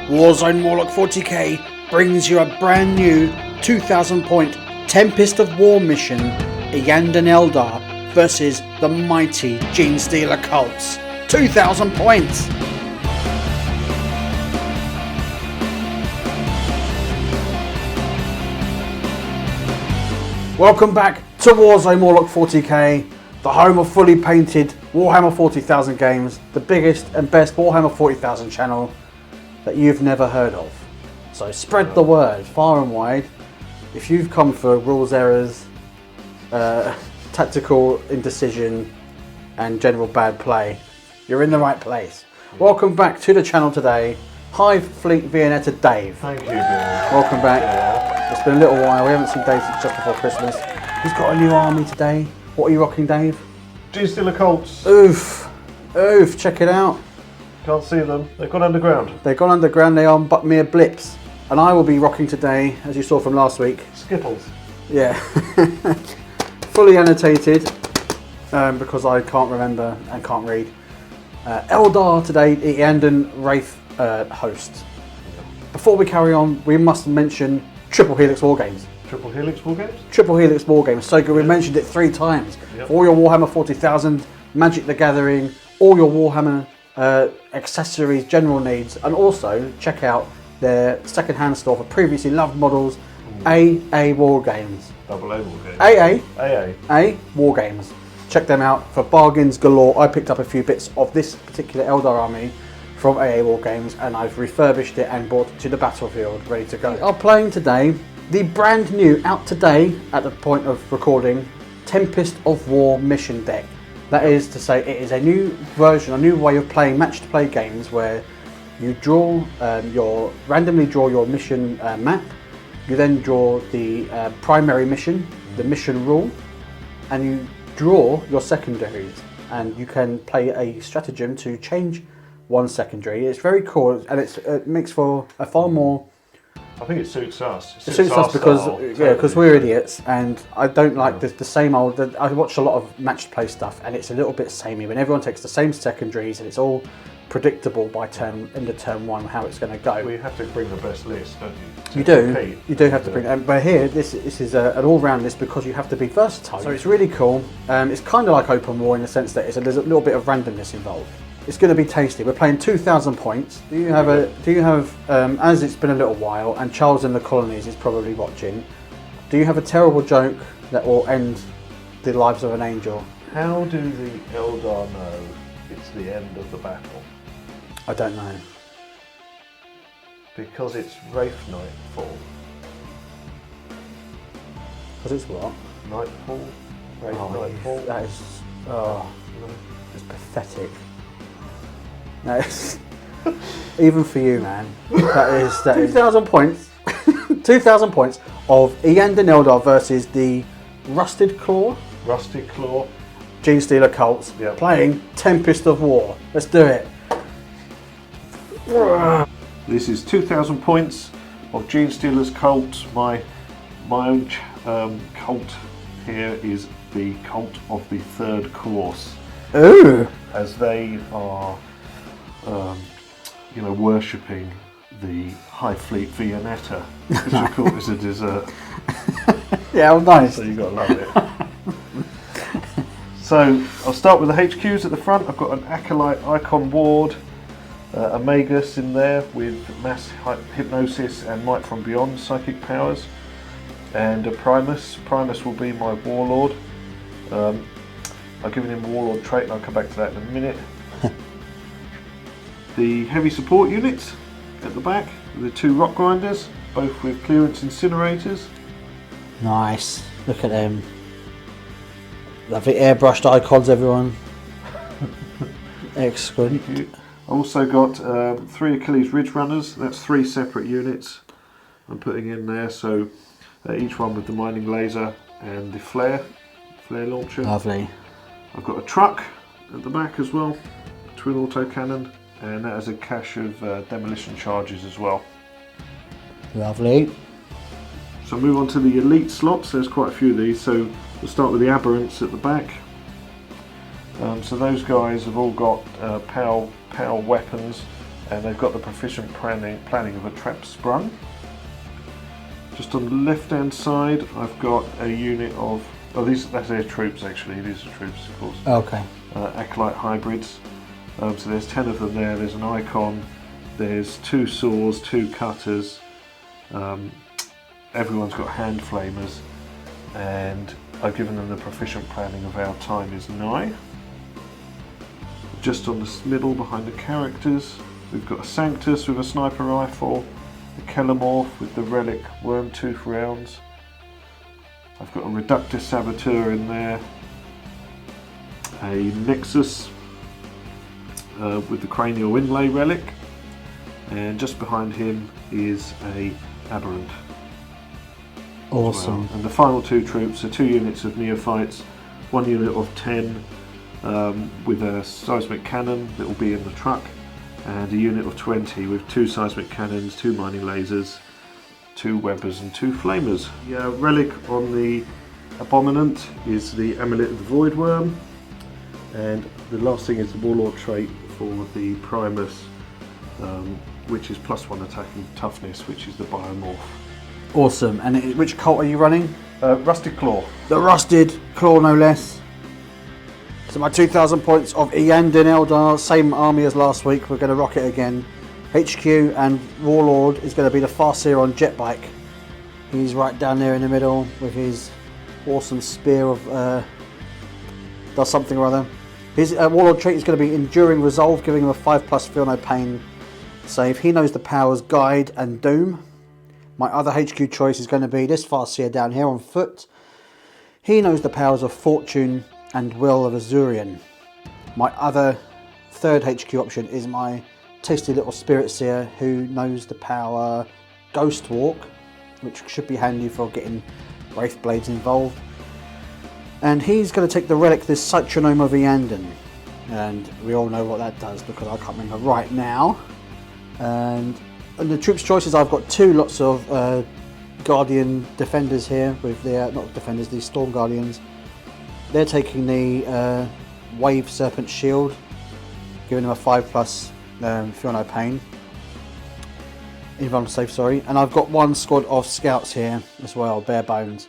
Warzone Morloc 40k brings you a brand new 2000 point Tempest of War mission, Iyanden ELDAR versus the mighty Genestealer Cults. 2000 points! Welcome back to Warzone Morloc 40k, the home of fully painted Warhammer 40,000 games, the biggest and best Warhammer 40,000 channel that you've never heard of. So spread the word far and wide. If you've come for rules errors, tactical indecision and general bad play, you're in the right place. Welcome back to the channel today, Hive Fleet Viennetta Dave. Thank you, Bill. Welcome back. Yeah. It's been a little while, we haven't seen Dave since just before Christmas. He's got a new army today. What are you rocking, Dave? Genestealer Cults. Oof, oof, check it out. Can't see them, they've gone underground. They've gone underground, they are but mere blips. And I will be rocking today, as you saw from last week. Skittles. Yeah. Fully annotated, because I can't remember and can't read. ELDAR today, the Iyanden Wraith host. Before we carry on, we must mention Triple Helix Wargames. Triple Helix Wargames? Triple Helix Wargames, so good, we mentioned it 3 times. Yep. For all your Warhammer 40,000, Magic the Gathering, all your Warhammer accessories, general needs, and also check out their second-hand store for previously loved models, AA Wargames. Double A Wargames. AA Wargames. Check them out for bargains galore. I picked up a few bits of this particular ELDAR army from AA Wargames and I've refurbished it and brought it to the battlefield ready to go. We are playing today the brand new, out today at the point of recording, Tempest of War mission deck. That is to say, it is a new version, a new way of playing match to play games where you draw randomly draw your mission map. You then draw the primary mission, the mission rule, and you draw your secondaries. And you can play a stratagem to change one secondary. It's very cool, and it makes for a far more. I think it suits us. It suits us because we're idiots, and I don't like the same old. I watch a lot of match play stuff, and it's a little bit samey when everyone takes the same secondaries, and it's all predictable by turn 1 how it's going to go. Well, you have to bring the best list, don't you? You do. You do have to bring. But here, this is an all-round list because you have to be versatile. So it's really cool. It's kind of like Open War in the sense that there's a little bit of randomness involved. It's going to be tasty. We're playing 2,000 points. Do you have as it's been a little while, and Charles in the colonies is probably watching, do you have a terrible joke that will end the lives of an angel? How do the Eldar know it's the end of the battle? I don't know. Because it's Wraith Nightfall. Because it's what? Nightfall? Wraith Nightfall? That is, it's pathetic. That is, even for you, man. That is 2,000 points. 2,000 points of Iyanden ELDAR versus the Rusted Claw. Rusted Claw. Genestealer Cults. Yep. Playing Tempest of War. Let's do it. This is 2,000 points of Genestealer's Cult. My own cult here is the Cult of the Third Course. Ooh! As they are, worshipping the Hive Fleet Viennetta, which of course is a dessert. Yeah, well, nice. So you've got to love it. So I'll start with the HQs at the front. I've got an Acolyte Icon Ward, a Magus in there with Mass Hypnosis and Might from Beyond psychic powers, and a Primus. Primus will be my Warlord. I've given him a Warlord trait and I'll come back to that in a minute. The heavy support units at the back, the 2 Rock Grinders, both with clearance incinerators. Nice, look at them. Lovely airbrushed icons, everyone. Excellent. Thank you. I also got 3 Achilles Ridge Runners, that's 3 separate units I'm putting in there, so each one with the mining laser and the flare launcher. Lovely. I've got a truck at the back as well, twin autocannon, and that has a cache of demolition charges as well. Lovely. So move on to the elite slots. There's quite a few of these, so we'll start with the aberrants at the back. So those guys have all got POW weapons, and they've got the proficient planning of a trap sprung. Just on the left hand side I've got a unit of, that's their troops actually, these are troops of course. Okay. Acolyte Hybrids. So there's 10 of them there, there's an icon, there's 2 saws, 2 cutters, everyone's got hand flamers, and I've given them the proficient planning of our time is nigh. Just on the middle behind the characters we've got a Sanctus with a sniper rifle, a Kelemorph with the relic Wormtooth rounds, I've got a Reductor Saboteur in there, a Nexus with the Cranial Inlay relic, and just behind him is a Aberrant. Awesome. Well. And the final 2 troops are 2 units of neophytes, 1 unit of 10 with a seismic cannon that will be in the truck, and a unit of 20 with 2 seismic cannons, 2 mining lasers, 2 webbers and 2 flamers. The relic on the Abominant is the Amulet of the Void Worm, and the last thing is the Warlord trait for the Primus, which is +1 attacking toughness, which is the Biomorph. Awesome. And which cult are you running? Rusted Claw. The Rusted Claw, no less. So my 2,000 points of Iyanden Eldar, same army as last week. We're going to rock it again. HQ and Warlord is going to be the Farseer on jet bike. He's right down there in the middle with his awesome spear of does something or other. His Warlord trait is going to be Enduring Resolve, giving him a 5+ Feel No Pain save. He knows the powers Guide and Doom. My other HQ choice is going to be this Farseer down here on foot. He knows the powers of Fortune and Will of Azurian. My other third HQ option is my tasty little Spirit Seer, who knows the power Ghost Walk, which should be handy for getting Wraith Blades involved. And he's going to take the relic, this Citronome of Iyanden, and we all know what that does because I can't remember right now. And the troops choices, I've got 2 lots of Guardian Defenders here with their, not Defenders, these Storm Guardians. They're taking the Wave Serpent Shield, giving them a 5+ Feel No Pain. Invulnerable save, sorry. And I've got 1 squad of Scouts here as well, bare bones.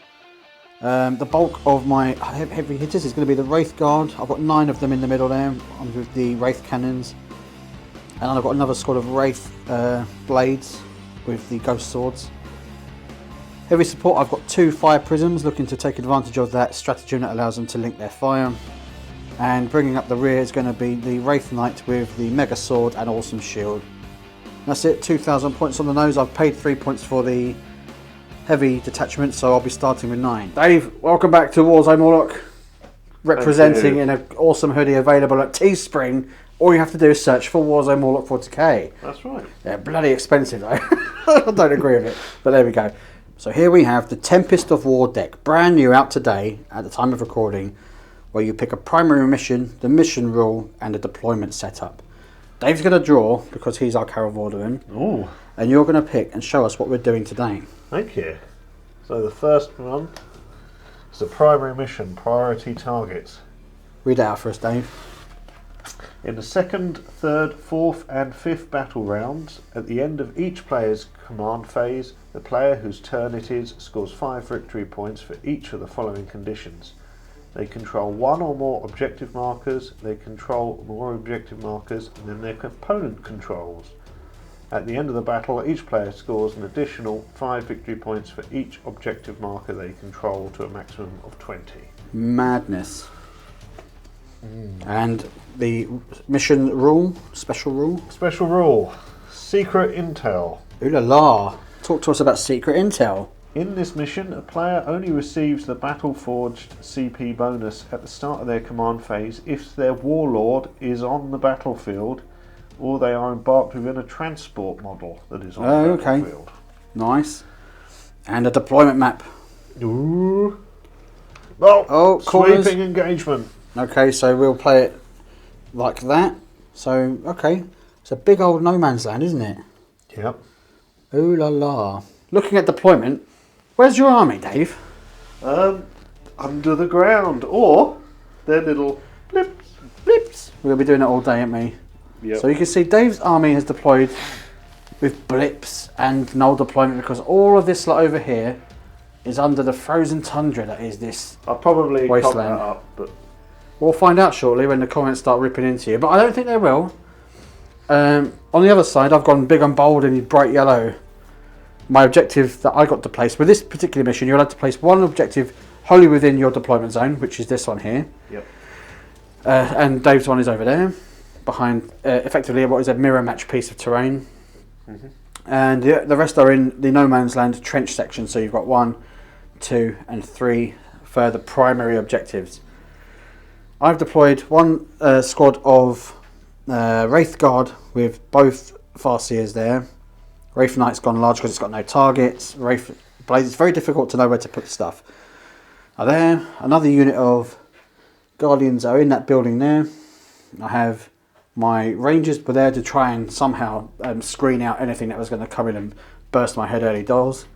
The bulk of my heavy hitters is going to be the Wraith Guard. I've got 9 of them in the middle there, with the Wraith Cannons. And I've got another squad of Wraith Blades with the Ghost Swords. Heavy support, I've got 2 Fire Prisms, looking to take advantage of that stratagem that allows them to link their fire. And bringing up the rear is going to be the Wraith Knight with the Mega Sword and Awesome Shield. That's it, 2,000 points on the nose. I've paid 3 points for the heavy detachment, so I'll be starting with 9. Dave, welcome back to Warzone Morloc. Representing in an awesome hoodie available at Teespring. All you have to do is search for Warzone Morloc 40k. That's right. They're bloody expensive though. I don't agree with it, but there we go. So here we have the Tempest of War deck, brand new, out today at the time of recording, where you pick a primary mission, the mission rule, and a deployment setup. Dave's going to draw because he's our Caravaudan. Ooh. And you're going to pick and show us what we're doing today. Thank you. So the first one is the primary mission, priority targets. Read it out for us, Dave. In the 2nd, 3rd, 4th and 5th battle rounds, at the end of each player's command phase, the player whose turn it is scores 5 victory points for each of the following conditions. They control 1 or more objective markers, they control more objective markers than their opponent controls. At the end of the battle, each player scores an additional 5 victory points for each objective marker they control, to a maximum of 20. Madness. And the mission rule, special rule? Special rule, secret intel. Ooh la la. Talk to us about secret intel. In this mission, a player only receives the Battle Forged CP bonus at the start of their command phase if their Warlord is on the battlefield or they are embarked within a transport model that is on the battlefield. Nice. And a deployment map. Ooh. Oh, sweeping engagement. Okay, so we'll play it like that. So, okay. It's a big old no man's land, isn't it? Yep. Ooh la la. Looking at deployment, where's your army, Dave? Under the ground, or their little blips. We're going to be doing it all day, aren't we? Yep. So you can see Dave's army has deployed with blips and null deployment because all of this lot over here is under the frozen tundra that is this I'll probably cut wasteland. that up, but We'll find out shortly when the comments start ripping into you, but I don't think they will. On the other side, I've gone big and bold in bright yellow. My objective that I got to place with this particular mission, you're allowed to place one objective wholly within your deployment zone, which is this one here. Yep. And Dave's one is over there, behind effectively what is a mirror match piece of terrain. Mm-hmm. And the rest are in the no man's land trench section. So you've got 1, 2, and 3 further primary objectives. I've deployed one squad of Wraith Guard with both Farseers there. Wraith Knight's gone large because it's got no targets. Wraith Blades, it's very difficult to know where to put stuff. Now there, another unit of Guardians are in that building there. I have my Rangers were there to try and somehow screen out anything that was going to come in and burst my head early doors.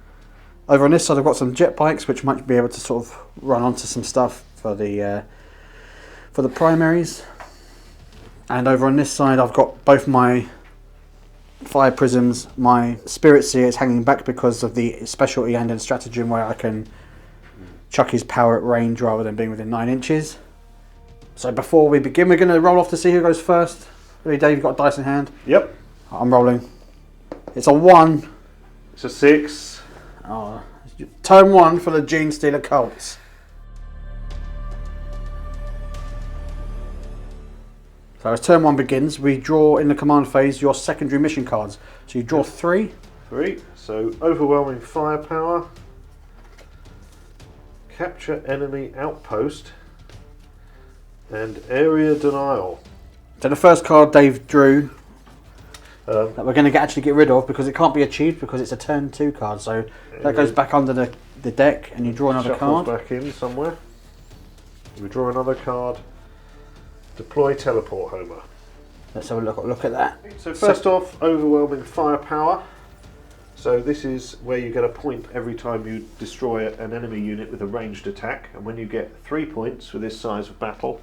Over on this side I've got some jet bikes which might be able to sort of run onto some stuff for the primaries. And over on this side I've got both my fire prisms. My Spirit Seer is hanging back because of the special Iyanden stratagem where I can chuck his power at range rather than being within 9 inches. So before we begin, we're going to roll off to see who goes first. Really, Dave, you've got a dice in hand? Yep. I'm rolling. It's a 1. It's a 6. Oh, turn 1 for the Genestealer Cults. So as turn 1 begins, we draw in the command phase your secondary mission cards. So you draw 3. 3. So overwhelming firepower, capture enemy outpost, and area denial. So the first card Dave drew Um, that we're going to actually get rid of because it can't be achieved because it's a turn 2 card. So that goes back under the deck and you draw another shuffles card. back in somewhere. We draw another card. Deploy teleport Homer. Let's have a look at that. So first off, overwhelming firepower. So this is where you get a point every time you destroy an enemy unit with a ranged attack, and when you get 3 points for this size of battle,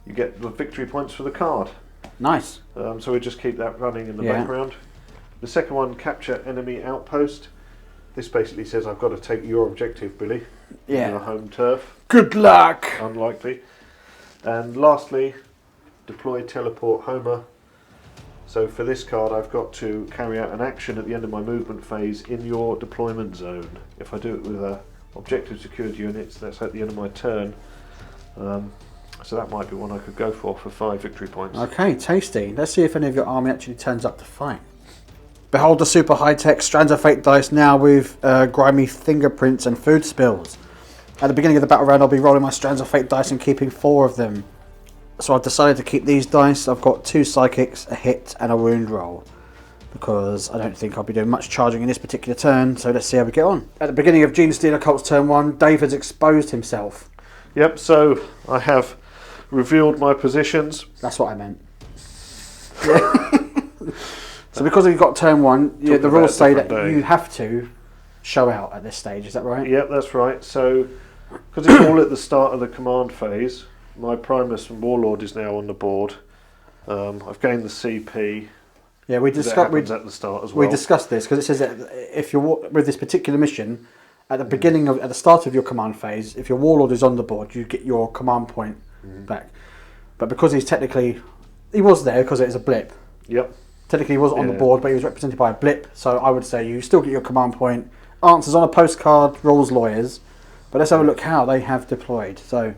you get the victory points for the card. Nice. So we just keep that running in the Yeah. background. The second one, capture enemy outpost. This basically says I've got to take your objective, Billy. Yeah. Your home turf. Good luck. Unlikely. And lastly, deploy teleport Homer. So for this card I've got to carry out an action at the end of my movement phase in your deployment zone. If I do it with objective secured units, that's at the end of my turn. So that might be one I could go for 5 victory points. Okay, tasty. Let's see if any of your army actually turns up to fight. Behold the super high-tech Strands of Fate dice now with grimy fingerprints and food spills. At the beginning of the battle round I'll be rolling my Strands of Fate dice and keeping 4 of them. So I've decided to keep these dice. I've got 2 psychics, a hit and a wound roll. Because I don't think I'll be doing much charging in this particular turn, so let's see how we get on. At the beginning of Genestealer Cult's turn 1, Dave has exposed himself. Yep, so I have revealed my positions. That's what I meant. So because you've got turn 1, the rules say that you have to show out at this stage, is that right? Yep, that's right. So, because it's all at the start of the command phase, my Primus and Warlord is now on the board. I've gained the CP. Yeah, we discussed at the start as well. We discussed this because it says that if you're with this particular mission, at the beginning of, at the start of your command phase, if your Warlord is on the board, you get your command point back. But because he was there because it is a blip. Yep. Technically he was on the board, but he was represented by a blip. So I would say you still get your command point. Answers on a postcard, rules lawyers. But let's have a look how they have deployed. So.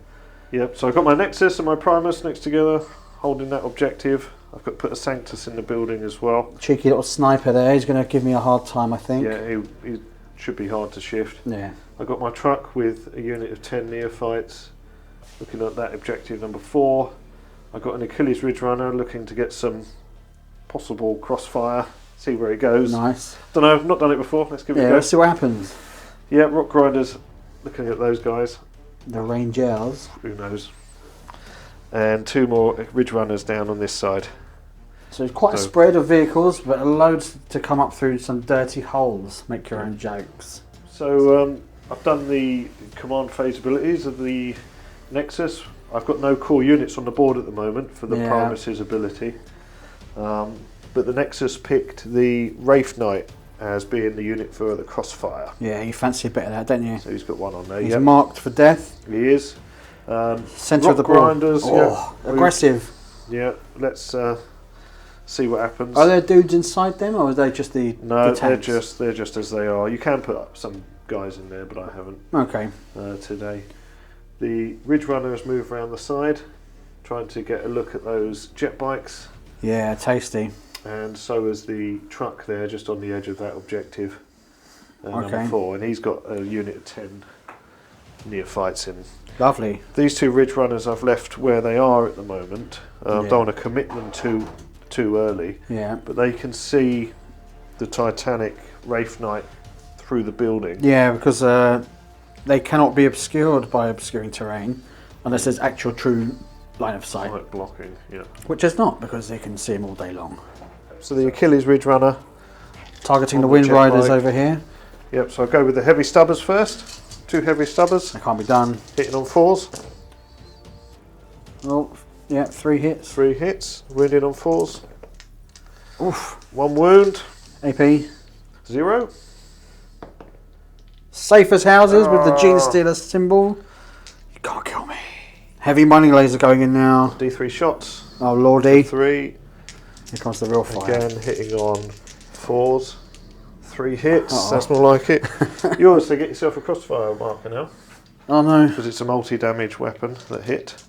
Yep. So I've got my Nexus and my Primus next together, holding that objective. I've got to put a Sanctus in the building as well. Cheeky little sniper there. He's going to give me a hard time, I think. Yeah, he should be hard to shift. Yeah. I've got my truck with a unit of 10 neophytes, looking at that objective number 4. I've got an Achilles Ridge Runner looking to get some possible crossfire, see where it goes. Nice. Don't know, I've not done it before. Let's give it a go. Let's see what happens. Yeah, Rock Grinders, looking at those guys. The Rangers. Who knows? And 2 more Ridge Runners down on this side. So it's quite a spread of vehicles, but loads to come up through some dirty holes. Make your own jokes. So I've done the command phase abilities of the Nexus. I've got no core units on the board at the moment for the Primus's ability. But the Nexus picked the Wraith Knight as being the unit for the crossfire. Yeah, you fancy a bit of that, don't you? So he's got one on there. He's marked for death. He is. Centre of the board. Grinders. Oh, yeah. Aggressive. Yeah, let's see what happens. Are there dudes inside them, or are they just the No, the tanks? they're just as they are. You can put up some guys in there, but I haven't. Okay. Today. The Ridge Runners move around the side, trying to get a look at those jet bikes. Yeah, tasty. And so is the truck there, just on the edge of that objective. Okay. Number 4, and he's got a unit of 10 neophytes in. Lovely. These 2 Ridge Runners I've left where they are at the moment. Don't want to commit them too early. Yeah. But they can see the Titanic Wraith Knight through the building. Yeah, because they cannot be obscured by obscuring terrain unless there's actual true line of sight. Like blocking, yeah. Which is not, because they can see him all day long. So the Achilles Ridge Runner. Targeting the the Wind jet Riders bike. over here. Yep, so I'll go with the heavy stubbers first. 2 heavy stubbers. They can't be done. Hitting on 4s. Oh, yeah, 3 hits. 3 hits. Wounding on 4s. Oof. 1 wound. AP. 0. Safe as houses with the Genestealer symbol. You can't kill me. Heavy mining laser going in now. D3 shots. Oh lordy. 3. Here comes the real fire. Again, hitting on 4s. 3 hits. That's more like it. You also get yourself a crossfire marker now, Oh no. because it's a multi-damage weapon that hit.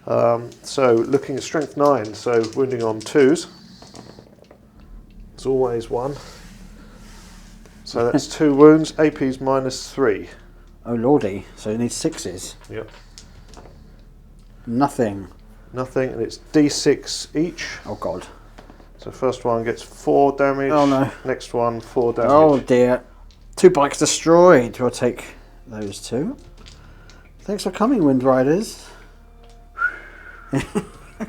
So looking at strength 9, so wounding on 2s. It's always 1. So that's 2 wounds. AP's -3. Oh lordy. So you need 6s. Yep. Nothing. Nothing, and it's D6 each. Oh god. So first one gets 4 damage. Oh no. Next one 4 damage. Oh dear. 2 bikes destroyed. We'll take those 2. Thanks for coming, Wind Riders.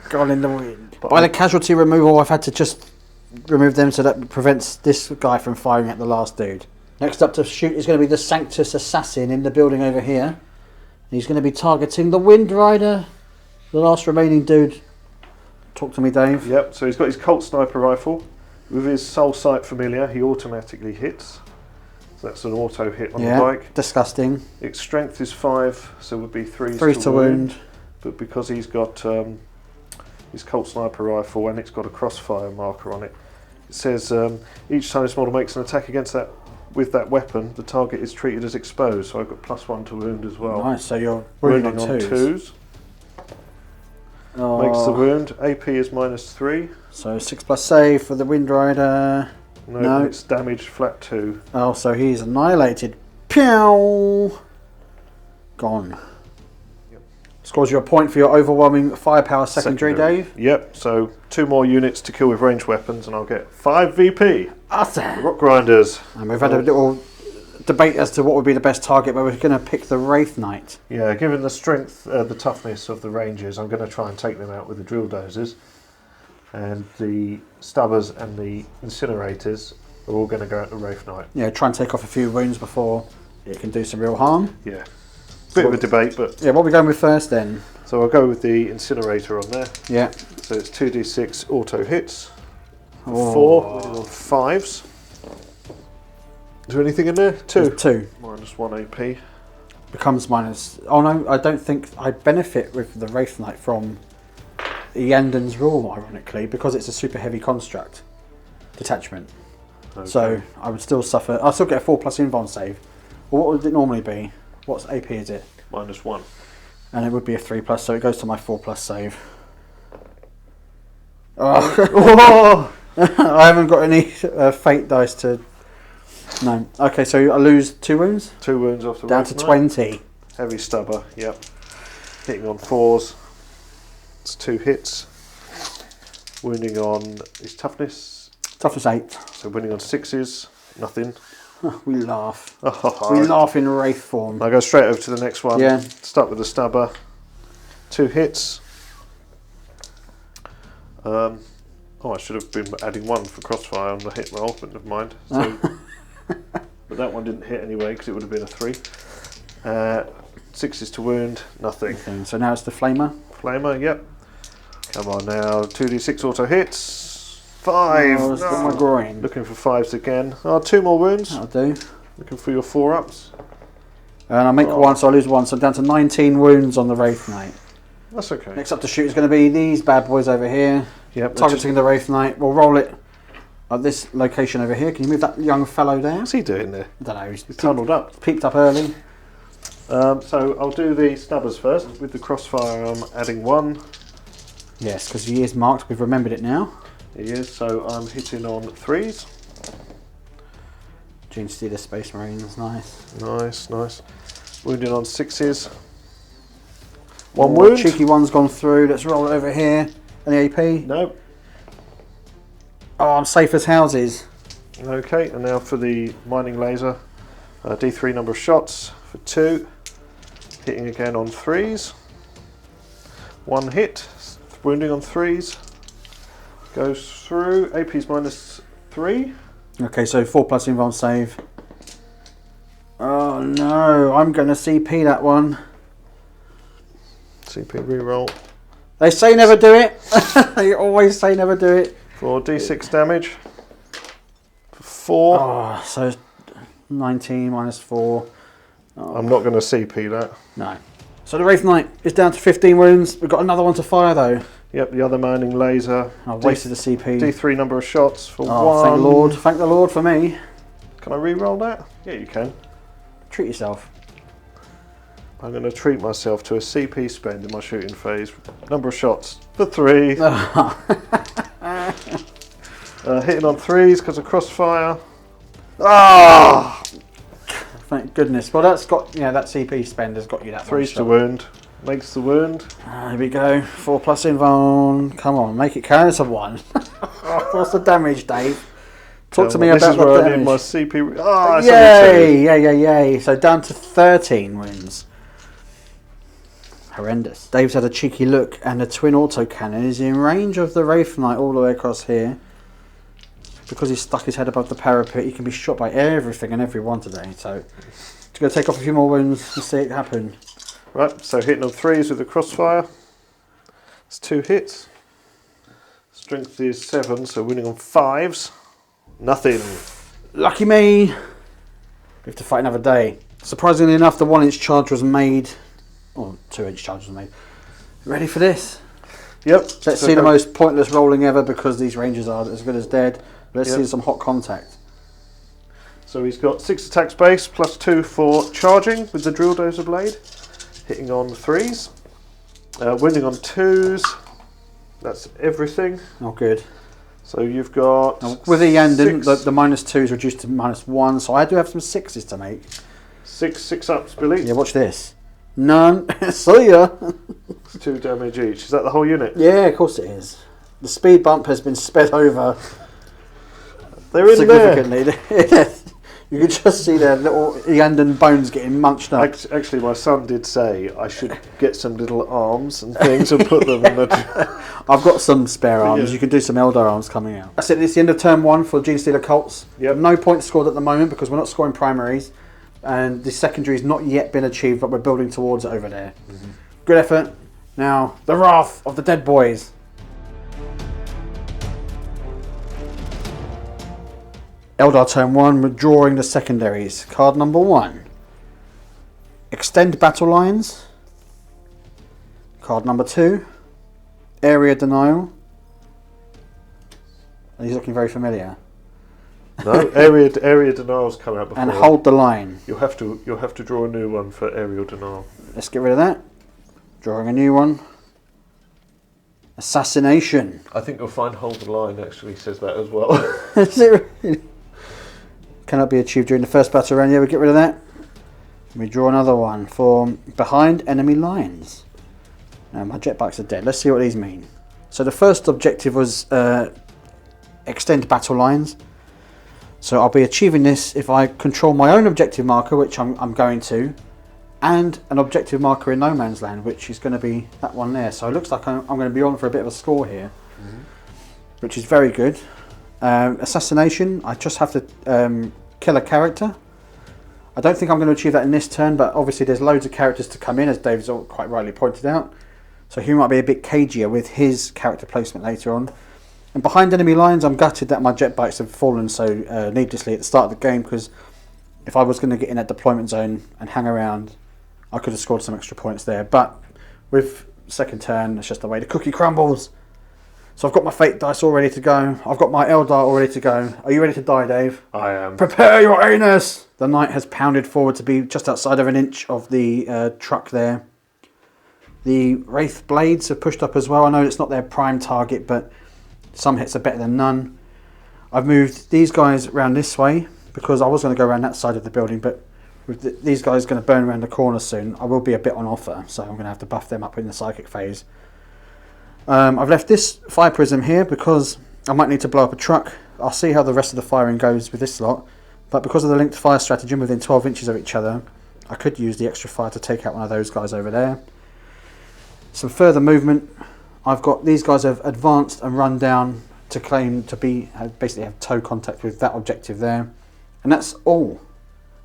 Gone in the wind. By the casualty removal, I've had to just remove them so that prevents this guy from firing at the last dude. Next up to shoot is going to be the Sanctus Assassin in the building over here. He's going to be targeting the Wind Rider, the last remaining dude. Talk to me, Dave. Yep, so he's got his Colt sniper rifle. With his Soul Sight familiar, he automatically hits. So that's an auto hit on the bike. Disgusting. Its strength is 5, so it would be 3 to wound. But because he's got his Colt sniper rifle and it's got a crossfire marker on it, it says each time this model makes an attack against that with that weapon, the target is treated as exposed. So I've got +1 to wound as well. Nice, so you're wounding on 2s. Oh. Makes the wound. AP is -3. So 6+ save for the Wind Rider. No, it's damage flat 2. Oh, so he's annihilated. Pew! Gone. Yep. Scores you a point for your overwhelming firepower secondary, Dave. Yep, so 2 more units to kill with ranged weapons and I'll get 5 VP. Awesome. Rock Grinders. And we've had a little debate as to what would be the best target, but we're going to pick the Wraith Knight. Yeah, given the strength, the toughness of the Rangers, I'm going to try and take them out with the drill dozers. And the Stubbers and the Incinerators are all going to go at the Wraith Knight. Yeah, try and take off a few wounds before it can do some real harm. Yeah. Bit of a debate, but... Yeah, what are we going with first then? So I'll go with the Incinerator on there. Yeah. So it's 2d6 auto hits. Oh. 4, winning on 5s. Is there anything in there? 2. There's 2. -1 AP. Becomes minus... Oh no, I don't think I benefit with the Wraith Knight from Iyanden's rule, ironically, because it's a super heavy construct detachment. Okay. So I would still suffer. I'll still get a 4+ invuln save. Well, what would it normally be? What's AP is it? -1. And it would be a 3+, so it goes to my 4+ save. Oh. I haven't got any fate dice to... No. Okay, so I lose 2 wounds? 2 wounds off the Down Wraith to Knight. 20. Heavy stubber, yep. Hitting on 4s. It's 2 hits. Wounding on his toughness. Toughness 8. So winning on 6s. Nothing. We laugh. Oh, We laugh in Wraith form. I'll go straight over to the next one. Yeah. Start with the stubber. 2 hits. Oh, I should have been adding 1 for crossfire on the hit roll, but never mind. So, but that one didn't hit anyway because it would have been a 3. 6s to wound, nothing. So now it's the Flamer. Flamer, yep. Come on now, 2d6 auto hits. 5. Oh, it's got my groin. Looking for 5s again. 2 more wounds. That'll do. Looking for your 4-ups. And I make 1, so I lose 1. So I'm down to 19 wounds on the Wraith Knight. That's okay. Next up to shoot is going to be these bad boys over here. Yep. Targeting the Wraith Knight. We'll roll it at this location over here. Can you move that young fellow there? What's he doing there? I don't know. He's tunnelled up. Peeped up early. So I'll do the snubbers first. With the crossfire, I'm adding 1. Yes, because he is marked. We've remembered it now. He is, so I'm hitting on 3s. Genestealer Space Marines, nice. Nice. Wounding on 6s. 1 wound. Cheeky one's gone through. Let's roll it over here. Any AP? No. Oh, I'm safe as houses. Okay, and now for the mining laser. D3 number of shots for 2. Hitting again on 3s. 1 hit. Wounding on 3s. Goes through. AP's minus 3. Okay, so 4+ involved save. Oh no, I'm going to CP that one. CP reroll. They say never do it. They always say never do it. For D6 damage. For 4. Oh, so 19 minus 4. Oh. I'm not going to CP that. No. So the Wraith Knight is down to 15 wounds. We've got another one to fire though. Yep, the other mining laser. I wasted the CP. D3 number of shots for 1. Thank the Lord. Thank the Lord for me. Can I re-roll that? Yeah, you can. Treat yourself. I'm going to treat myself to a CP spend in my shooting phase. Number of shots for 3. Hitting on 3s because of crossfire. Ah! Thank goodness. Well, that's got, that CP spend has got you that 3s to wound. Makes the wound. Here we go. 4+ involved. Come on, make it count as a 1. What's the damage, Dave? Talk to me about the where damage. I need my CP. Yay! So down to 13 wins. Horrendous. Dave's had a cheeky look, and the twin autocannon is in range of the Wraith Knight all the way across here. Because he's stuck his head above the parapet, he can be shot by everything and everyone today. So, just going to take off a few more wounds and see it happen. Right, so hitting on 3s with the crossfire. It's 2 hits. Strength is 7, so winning on 5s. Nothing. Lucky me. We have to fight another day. Surprisingly enough, the 1-inch charge was made. Or 2-inch charge was made. Ready for this? Yep. Let's see the most pointless rolling ever because these rangers are as good as dead. Let's see some hot contact. So he's got 6 attacks base plus 2 for charging with the drill dozer blade. Hitting on 3s. Winning on 2s. That's everything. Oh, good. So you've got... Now, with the Iyanden, the -2 is reduced to -1, so I do have some 6s to make. 6 ups, Billy. Yeah, watch this. None. See ya. It's 2 damage each. Is that the whole unit? Yeah, of course it is. The speed bump has been sped over. They're in significantly. There. You can just see their little Iyanden bones getting munched up. Actually, my son did say I should get some little arms and things and put them in the... I've got some spare arms. Yeah. You can do some ELDAR arms coming out. That's it. It's the end of turn 1 for Genestealer Cults. Yep. No points scored at the moment because we're not scoring primaries. And the secondary has not yet been achieved, but we're building towards it over there. Mm-hmm. Good effort. Now, the Wrath of the Dead Boys. ELDAR turn 1, we're drawing the secondaries. Card number 1. Extend battle lines. Card number 2. Area denial. He's looking very familiar. No, area denial's come out before. And hold the line. You'll have to draw a new one for aerial denial. Let's get rid of that. Drawing a new one. Assassination. I think you'll find hold the line actually says that as well. Is it really? Cannot be achieved during the first battle round. Yeah, we get rid of that. We draw another one for behind enemy lines. Now my jetbikes are dead. Let's see what these mean. So the first objective was extend battle lines. So I'll be achieving this if I control my own objective marker, which I'm going to, and an objective marker in no man's land, which is going to be that one there. So it looks like I'm going to be on for a bit of a score here, which is very good. Assassination, I just have to kill a character. I don't think I'm going to achieve that in this turn, but obviously there's loads of characters to come in, as Dave's quite rightly pointed out. So he might be a bit cagier with his character placement later on. And behind enemy lines, I'm gutted that my jet bikes have fallen so needlessly at the start of the game, because if I was going to get in that deployment zone and hang around, I could have scored some extra points there. But with second turn, it's just the way the cookie crumbles. So I've got my fate dice all ready to go. I've got my Eldar all ready to go. Are you ready to die, Dave? I am. Prepare your anus! The knight has pounded forward to be just outside of an inch of the truck there. The Wraith Blades have pushed up as well. I know it's not their prime target, but some hits are better than none. I've moved these guys around this way because I was going to go around that side of the building, but with these guys going to burn around the corner soon, I will be a bit on offer, so I'm going to have to buff them up in the psychic phase. I've left this fire prism here because I might need to blow up a truck. I'll see how the rest of the firing goes with this lot, but because of the linked fire stratagem within 12 inches of each other, I could use the extra fire to take out one of those guys over there. Some further movement. I've got these guys have advanced and run down to claim to be basically have toe contact with that objective there, and that's all.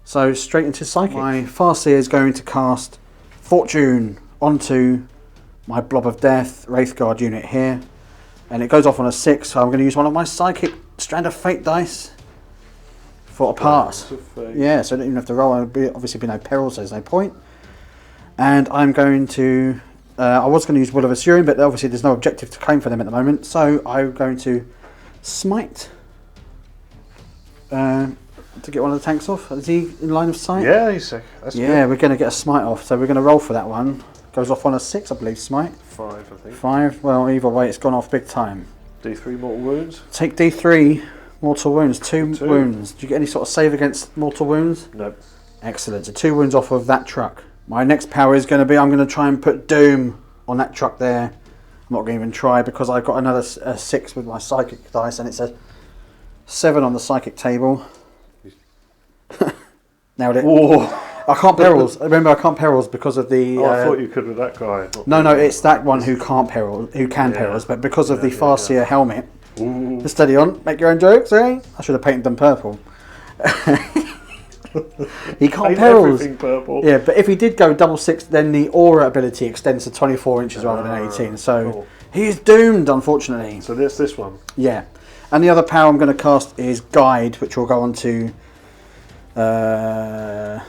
So straight into psychic. My Farseer is going to cast Fortune onto my Blob of Death Wraith Guard unit here, and it goes off on a 6, so I'm going to use one of my Psychic Strand of Fate dice for a pass. Yeah, so I don't even have to roll. Obviously be no perils, so there's no point. And I'm going to I was going to use Will of Assyrian, but obviously there's no objective to claim for them at the moment, so I'm going to smite to get one of the tanks off. Is he in line of sight? Yeah, he's sick. That's yeah, good. We're going to get a smite off, so we're going to roll for that one. Goes off on a 6, I believe, smite. 5, I think. 5, well, either way, it's gone off big time. D3 mortal wounds. Take D3 mortal wounds, 2 wounds. Do you get any sort of save against mortal wounds? No. Excellent, so 2 wounds off of that truck. My next power is going to be, I'm going to try and put Doom on that truck there. I'm not going to even try because I've got another 6 with my psychic dice, and it says 7 on the psychic table. Nailed it. Whoa. I can't perils. Remember, I can't perils because of the. I thought you could with that guy. No, it's that one who can't perils, who can perils, but because of the Farseer helmet. Ooh. Steady on, make your own jokes, eh? I should have painted them purple. He can't perils. Everything purple. Yeah, but if he did go double 6, then the aura ability extends to 24 inches rather than 18. So cool. He's doomed, unfortunately. So this one. Yeah, and the other power I'm going to cast is Guide, which will go on to. I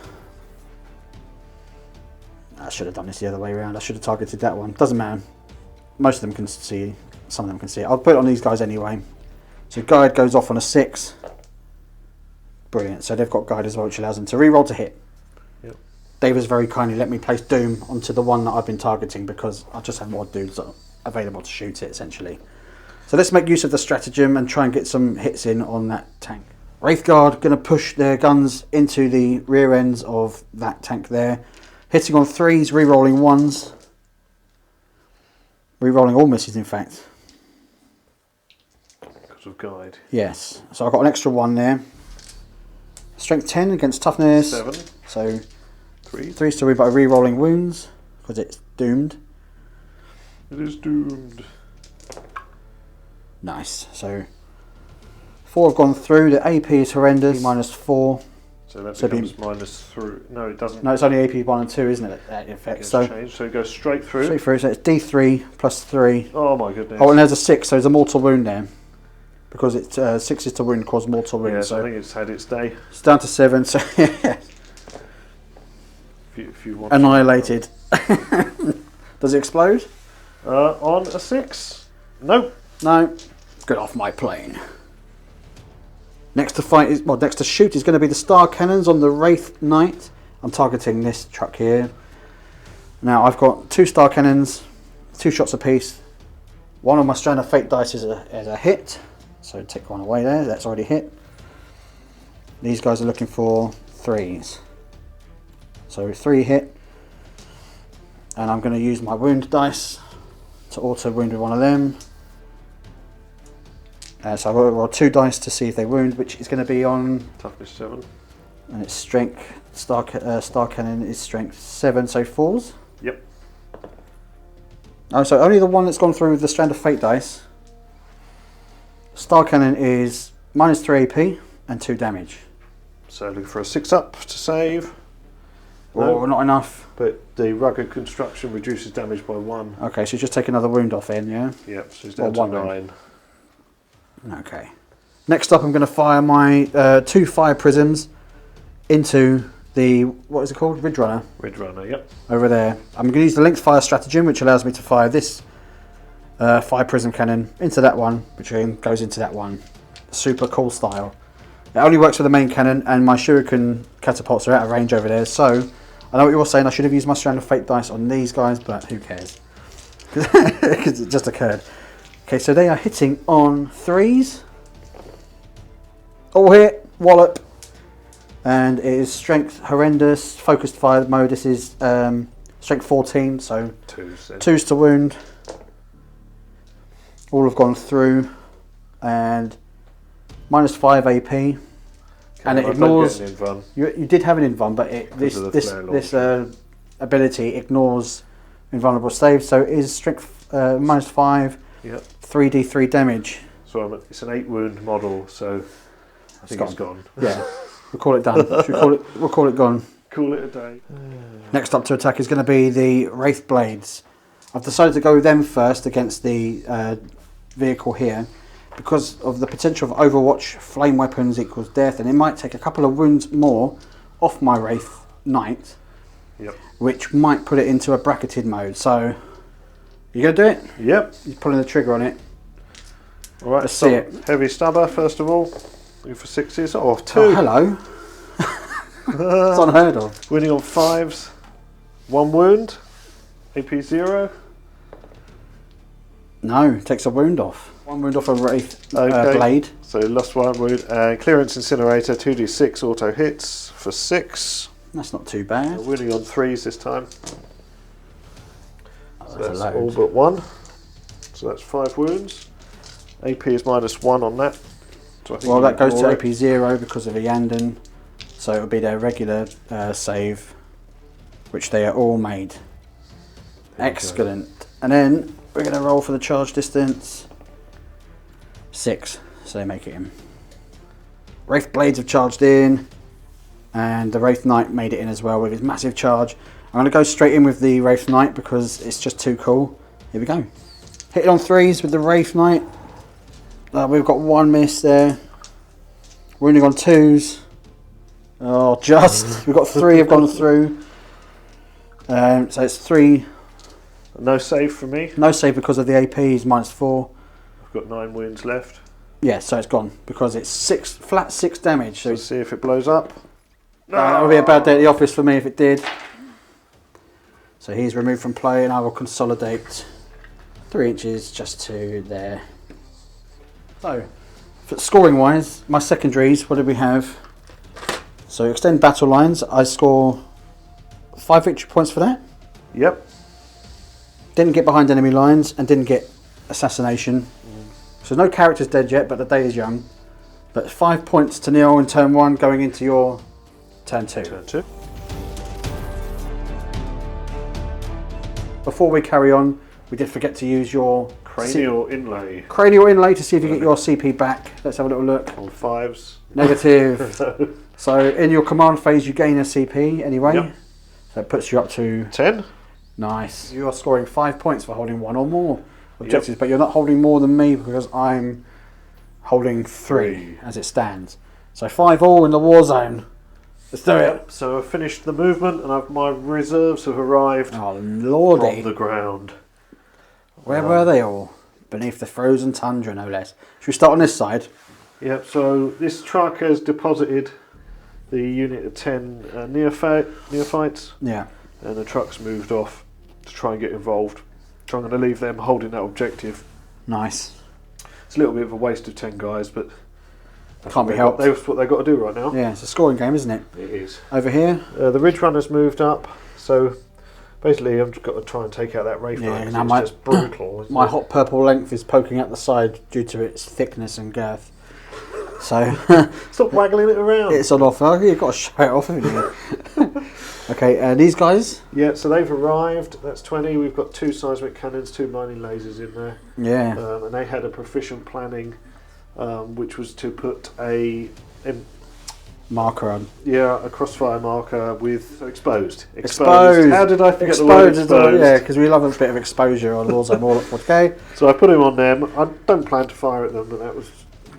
should have done this the other way around. I should have targeted that one. Doesn't matter. Most of them can see. Some of them can see it. I'll put it on these guys anyway. So Guide goes off on a 6. Brilliant. So they've got Guide as well, which allows them to reroll to hit. Yep. Dave has very kindly let me place Doom onto the one that I've been targeting because I just have more dudes available to shoot it, essentially. So let's make use of the stratagem and try and get some hits in on that tank. Wraith Guard going to push their guns into the rear ends of that tank there. Hitting on 3s, re-rolling 1s. Re-rolling all misses, in fact. Because of Guide. Yes. So I've got an extra 1 there. Strength 10 against toughness. 7. So 3. 3 story by re-rolling wounds because it's doomed. It is doomed. Nice. So 4 have gone through. The AP is horrendous. -4. So that becomes -3. No, it doesn't. No, it's only AP 1 and 2, isn't it? That effect. So it goes straight through. straight through. So it's D3 plus 3. Oh my goodness. Oh, and there's a 6. So there's a mortal wound there because it's 6 is to wound, cause mortal wound. Yeah, so I think it's had its day. it's down to 7. So If you want. Annihilated. Does it explode? On a 6. Nope. No. Get off my plane. Next to fight is next to shoot is going to be the star cannons on the Wraith Knight. I'm targeting this truck here. Now I've got 2 star cannons, 2 shots apiece. One of my Strand of Fate dice is a hit, so take one away there. That's already hit. These guys are looking for 3s, so 3 hit, and I'm going to use my wound dice to auto wound with one of them. So I will roll 2 dice to see if they wound, which is going to be on Toughness 7. and it's strength. Star cannon is strength 7, so 4s. Yep. Oh, so only the one that's gone through with the Strand of Fate dice. Star cannon is -3 AP and 2 damage. So looking for a 6 up to save. Oh, not enough. But the rugged construction reduces damage by 1. Okay, so just take another wound off in, yeah? Yep, so he's down to 9. Okay. Next up, I'm going to fire my 2 fire prisms into the, what is it called? Ridge Runner. Ridge Runner, yep. Over there. I'm going to use the linked fire stratagem, which allows me to fire this fire prism cannon into that one, which then goes into that one. Super cool style. It only works for the main cannon, and my shuriken catapults are out of range over there. So I know what you're saying. I should have used my Strand of Fate dice on these guys, but who cares? Because it just occurred. Okay, so they are hitting on 3s. All hit, wallop. And it is strength horrendous, focused fire mode. This is strength 14, so 2s to wound. All have gone through, and -5 AP. And it ignores. You did have an invuln, but this ability ignores invulnerable saves, so it is strength -5, yep. 3d3 damage. So it's an 8 wound model, so I think it's gone. Yeah, we'll call it done. We'll call it gone. Call it a day. Next up to attack is going to be the Wraith Blades. I've decided to go with them first against the vehicle here, because of the potential of Overwatch, flame weapons equals death, and it might take a couple of wounds more off my Wraith Knight, yep. which might put it into a bracketed mode. So, you gonna do it? Yep. You're pulling the trigger on it. Alright, let's see it. Heavy stubber first of all. Looking for 6s. Oh, 2. Oh, hello. It's unheard of. Winning on 5s. 1 wound. AP 0. No, takes a wound off. 1 wound off a Wraith Blade. So lost 1 wound. Clearance Incinerator, 2d6 auto hits for 6. That's not too bad. Winning on 3s this time. Oh, so that's all but 1. So that's 5 wounds. AP is -1 on that. So I think that goes to AP 0 because of Iyanden. So it'll be their regular save, which they are all made. Excellent. And then we're going to roll for the charge distance. 6, so they make it in. Wraith Blades have charged in, and the Wraith Knight made it in as well with his massive charge. I'm going to go straight in with the Wraith Knight because it's just too cool. Here we go. Hit it on 3s with the Wraith Knight. We've got 1 miss there. Wounding on 2s. Oh, just. We've got 3 have gone through. So it's 3. No save for me. No save because of the AP is -4. I've got 9 wounds left. Yeah, so it's gone because it's flat 6 damage. So let's see if it blows up. That would be a bad day at the office for me if it did. So he's removed from play, and I will consolidate 3 inches just to there. So, scoring wise, my secondaries, what did we have? So extend battle lines, I score 5 victory points for that. Yep. Didn't get behind enemy lines and didn't get assassination. So no characters dead yet, but the day is young. But 5 points to Neil in turn 1 going into your turn 2. Turn 2. Before we carry on, we did forget to use your cranial inlay. Cranial inlay to see if you get your CP back. Let's have a little look. On 5s. Negative. So in your command phase you gain a CP anyway. Yep. So it puts you up to 10. Nice. You are scoring 5 points for holding 1 or more objectives, but you're not holding more than me because I'm holding 3 as it stands. So 5 all in the war zone. Let's do it. So I've finished the movement and my reserves have arrived Oh lordy. from the ground. Where were they all? Beneath the frozen tundra, no less. Should we start on this side? Yep, so this truck has deposited the unit of 10 neophytes. Yeah. And the truck's moved off to try and get involved. So I'm going to leave them holding that objective. Nice. It's a little bit of a waste of 10 guys, but can't be helped. That's what they've got to do right now. Yeah, it's a scoring game, isn't it? It is. Over here? The Ridge Runner's moved up, so basically I've just got to try and take out that Wraith Knight. Now it's just brutal. My hot purple length is poking out the side due to its thickness and girth. So stop waggling it around. It's on offer. You've got to show it off, haven't you? Okay, these guys? Yeah, so they've arrived. That's 20. We've got 2 seismic cannons, 2 mining lasers in there. Yeah. And they had a proficient planning, which was to put a marker on. Yeah, a crossfire marker with exposed. Exposed. How did I forget the word exposed? Yeah, because we love a bit of exposure on Warzone Morloc 4K. So I put him on them. I don't plan to fire at them, but that was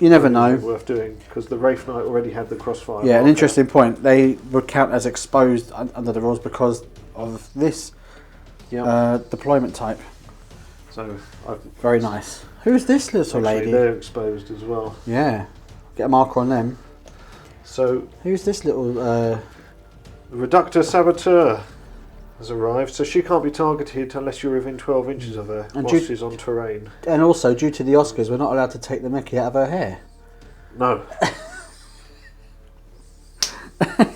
You never know. Worth doing, because the Wraith Knight already had the crossfire. Yeah, an interesting point. They would count as exposed under the rules because of this deployment type. So very nice. Who's this little lady? They're exposed as well. Yeah, get a marker on them. So who's this little? Reductor Saboteur has arrived, so she can't be targeted unless you're within 12 inches of her while she's on terrain. And also, due to the Oscars, we're not allowed to take the Mickey out of her hair. No.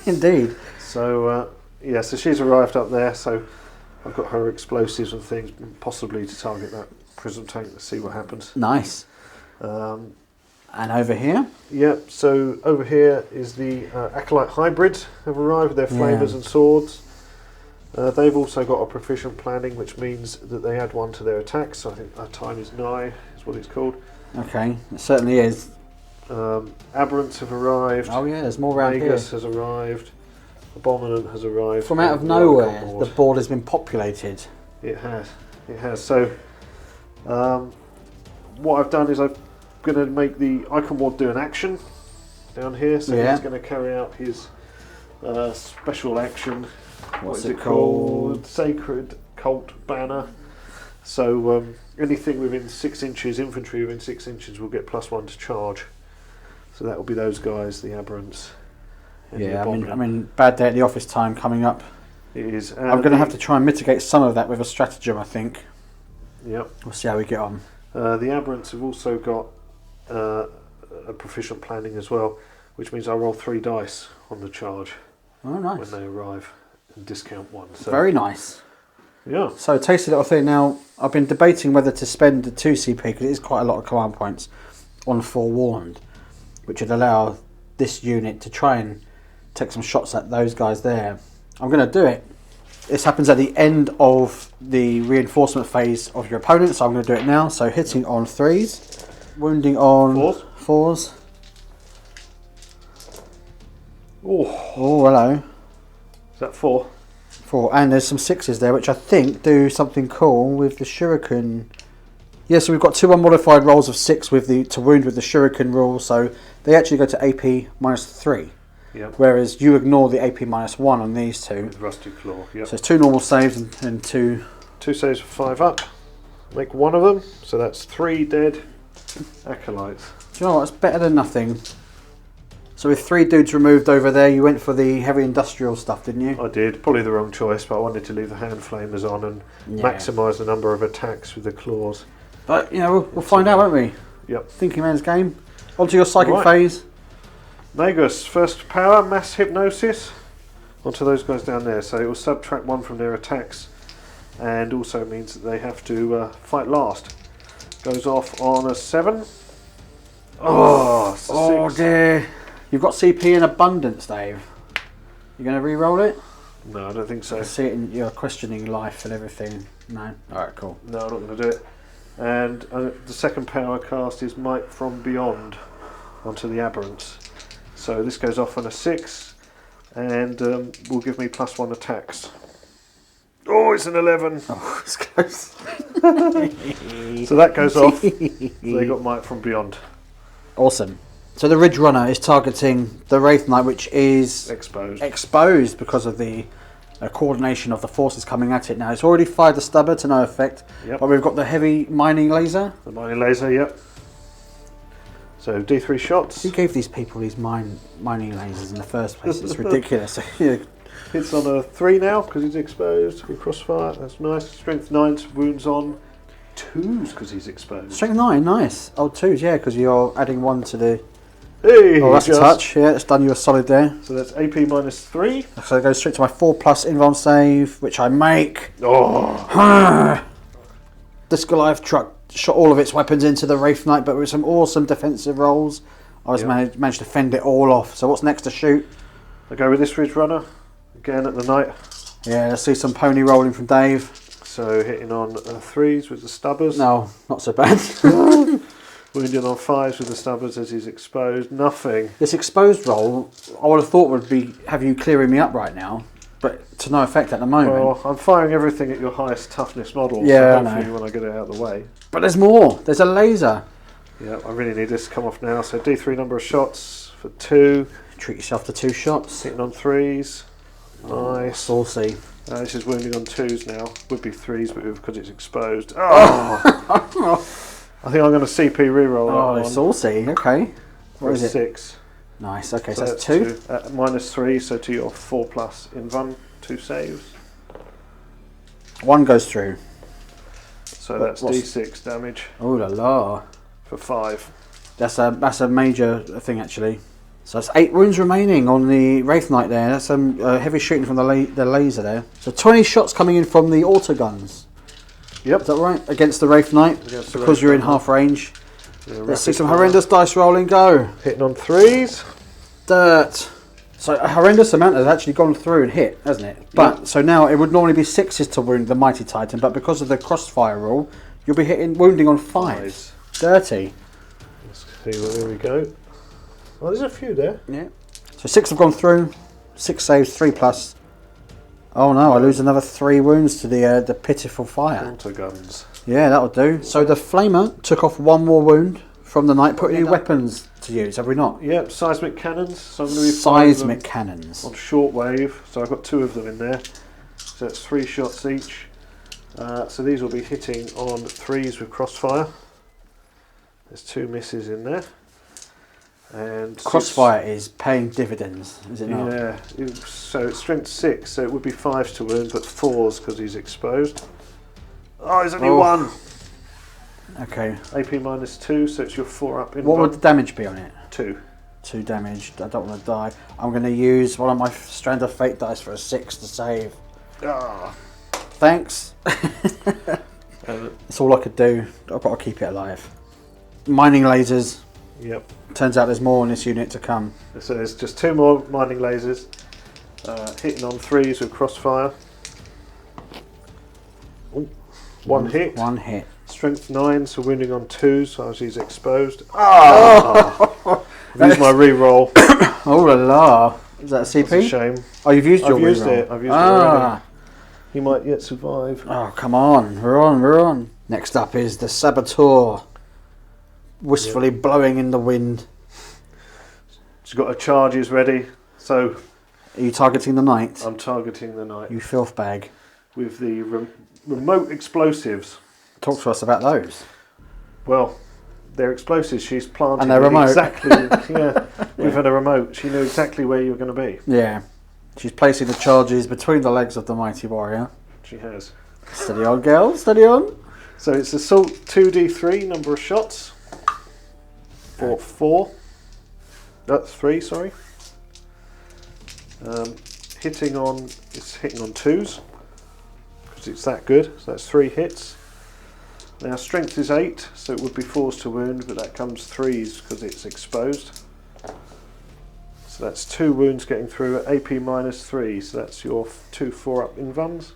Indeed. So, so she's arrived up there, so I've got her explosives and things, possibly to target that prism tank to see what happens. Nice. And over here? Yep, so over here is the Acolyte Hybrids have arrived with their flamers and swords. They've also got a proficient planning, which means that they add 1 to their attacks. So I think our time is nigh, is what it's called. Okay, it certainly is. Aberrants have arrived. Oh yeah, there's more around here. Magus has arrived. Abominant has arrived. From out of nowhere, the board has been populated. It has. It has. So what I've done is I'm going to make the Icon Ward do an action down here. So he's going to carry out his special action. What's it called? Sacred Cult Banner. So anything within 6 inches, infantry within 6 inches will get +1 to charge. So that will be those guys, the Aberrants. Yeah, I mean, bad day at the office time coming up. It is. I'm going to have to try and mitigate some of that with a stratagem, I think. Yep. We'll see how we get on. The Aberrants have also got a proficient planning as well, which means I roll 3 dice on the charge. Oh, nice. When they arrive and discount 1. So. Very nice. Yeah. So, tasty little thing. Now, I've been debating whether to spend the 2 CP, because it is quite a lot of command points, on Forewarned, which would allow this unit to try and take some shots at those guys there. I'm going to do it. This happens at the end of the reinforcement phase of your opponent, so I'm going to do it now. So hitting on 3s, wounding on 4s. Oh, hello. Is that 4? 4, and there's some 6s there, which I think do something cool with the shuriken. Yeah, so we've got 2 unmodified rolls of 6 with the to wound with the shuriken rule, so they actually go to AP -3. Yep. Whereas you ignore the AP -1 on these 2. With Rusty Claw, yep. So it's 2 normal saves and 2... 2 saves for 5 up. Make 1 of them, so that's 3 dead Acolytes. Do you know what, it's better than nothing. So with 3 dudes removed over there, you went for the heavy industrial stuff, didn't you? I did, probably the wrong choice, but I wanted to leave the hand flamers on and maximise the number of attacks with the claws. But, you know, we'll find out, won't we? Yep. Thinking man's game. On to your psychic phase. Magus, first power, mass hypnosis. Onto those guys down there. So it will subtract 1 from their attacks, and also means that they have to fight last. Goes off on a 7. Oh, it's a 6. Dear. You've got CP in abundance, Dave. You going to re-roll it? No, I don't think so. I see it in your questioning life and everything. No? Alright, cool. No, I'm not going to do it. And the second power cast is Might from Beyond onto the Aberrants. So this goes off on a 6 and will give me +1 attacks. Oh, it's an 11. Oh, it's close. So that goes off. They got Might from Beyond. Awesome. So the Ridge Runner is targeting the Wraith Knight, which is exposed because of the coordination of the forces coming at it now. It's already fired the stubber to no effect, but we've got the heavy mining laser. The mining laser, yep. So D3 shots. Who gave these people these mining lasers in the first place? It's ridiculous. Hits on a 3 now because he's exposed with crossfire. That's nice. Strength 9, wounds on 2s because he's exposed. Strength 9, nice. Oh, 2s, yeah, because you're adding 1 to the... Hey, oh, that's a touch. Yeah, it's done you a solid there. So that's AP -3. So it goes straight to my 4+ invuln save, which I make. Oh. This Goliath truck shot all of its weapons into the Wraith Knight, but with some awesome defensive rolls, I was managed to fend it all off. So what's next to shoot? I go with this Ridge Runner again at the night. Yeah, let's see some pony rolling from Dave. So hitting on 3s with the stubbers. No, not so bad. Wounded on 5s with the stubbers as he's exposed. Nothing. This exposed roll, I would have thought would be have you clearing me up right now, but to no effect at the moment. Well, I'm firing everything at your highest toughness model. Yeah, so hopefully when I get it out of the way. But there's more. There's a laser. Yeah, I really need this to come off now. So D3 number of shots for 2. Treat yourself to 2 shots. Hitting on 3s. Nice. Saucy. This is wounding on 2s now. Would be 3s, but because it's exposed. Oh! I think I'm going to CP reroll. Oh, saucy. Okay. What is it? 6. Nice. Okay, so that's 2. -3, so to your 4+ in Van, 2 saves. 1 goes through. So that's D6 damage. Oh la la. For 5. That's a major thing actually. So it's 8 wounds remaining on the Wraith Knight there. That's some heavy shooting from the laser there. So 20 shots coming in from the auto guns. Yep. Is that right? Against the Wraith Knight? Because you're in half range. Yeah, let's see some horrendous dice rolling, go. Hitting on 3s. Dirt. So a horrendous amount has actually gone through and hit, hasn't it? But so now it would normally be 6s to wound the Mighty Titan, but because of the crossfire rule, you'll be wounding on 5s. Dirty. Let's see, well, there we go. Oh, there's a few there. Yeah. So 6 have gone through, 6 saves, 3+. Oh no, I lose another 3 wounds to the pitiful fire. Auto guns. Yeah, that'll do. So the Flamer took off 1 more wound from the Knight. Put any weapons to use, have we not? Yep, seismic cannons. So I'm going to be seismic cannons. On shortwave, so I've got 2 of them in there. So it's 3 shots each. So these will be hitting on 3s with crossfire. There's 2 misses in there. And crossfire is paying dividends, is it not? Yeah, so it's strength 6, so it would be 5s to wound, but 4s because he's exposed. Oh, he's only 1. Okay. AP -2, so it's your 4 up in. What would the damage be on it? 2. 2 damage. I don't want to die. I'm going to use one of my Strand of Fate dice for a 6 to save. Ah. Thanks. That's all I could do. I've got to keep it alive. Mining lasers. Yep. Turns out there's more on this unit to come. So there's just 2 more mining lasers. Hitting on 3s with crossfire. Ooh. 1 hit. 1 hit. Strength 9, so wounding on 2s, so as he's exposed. Oh! I've used my re-roll. Oh la la. Is that a CP? That's a shame. Oh, you've used your re-roll. I've used it already. He might yet survive. Oh, come on. We're on. Next up is the Saboteur. Wistfully blowing in the wind. She's got her charges ready. So, are you targeting the Knight? I'm targeting the Knight. You filth bag. With the remote explosives. Talk to us about those. Well, they're explosives. She's planted. And they're remote. Exactly. Yeah. We've had a remote. She knew exactly where you were going to be. Yeah. She's placing the charges between the legs of the mighty warrior. She has. Steady on, girl. Steady on. So it's assault 2d3 number of shots. For 4. That's 3, sorry. Hitting on 2s because it's that good. So that's 3 hits. Now strength is 8, so it would be 4s to wound, but that comes 3s because it's exposed. So that's 2 wounds getting through at AP -3. So that's your 2 4-up invulns.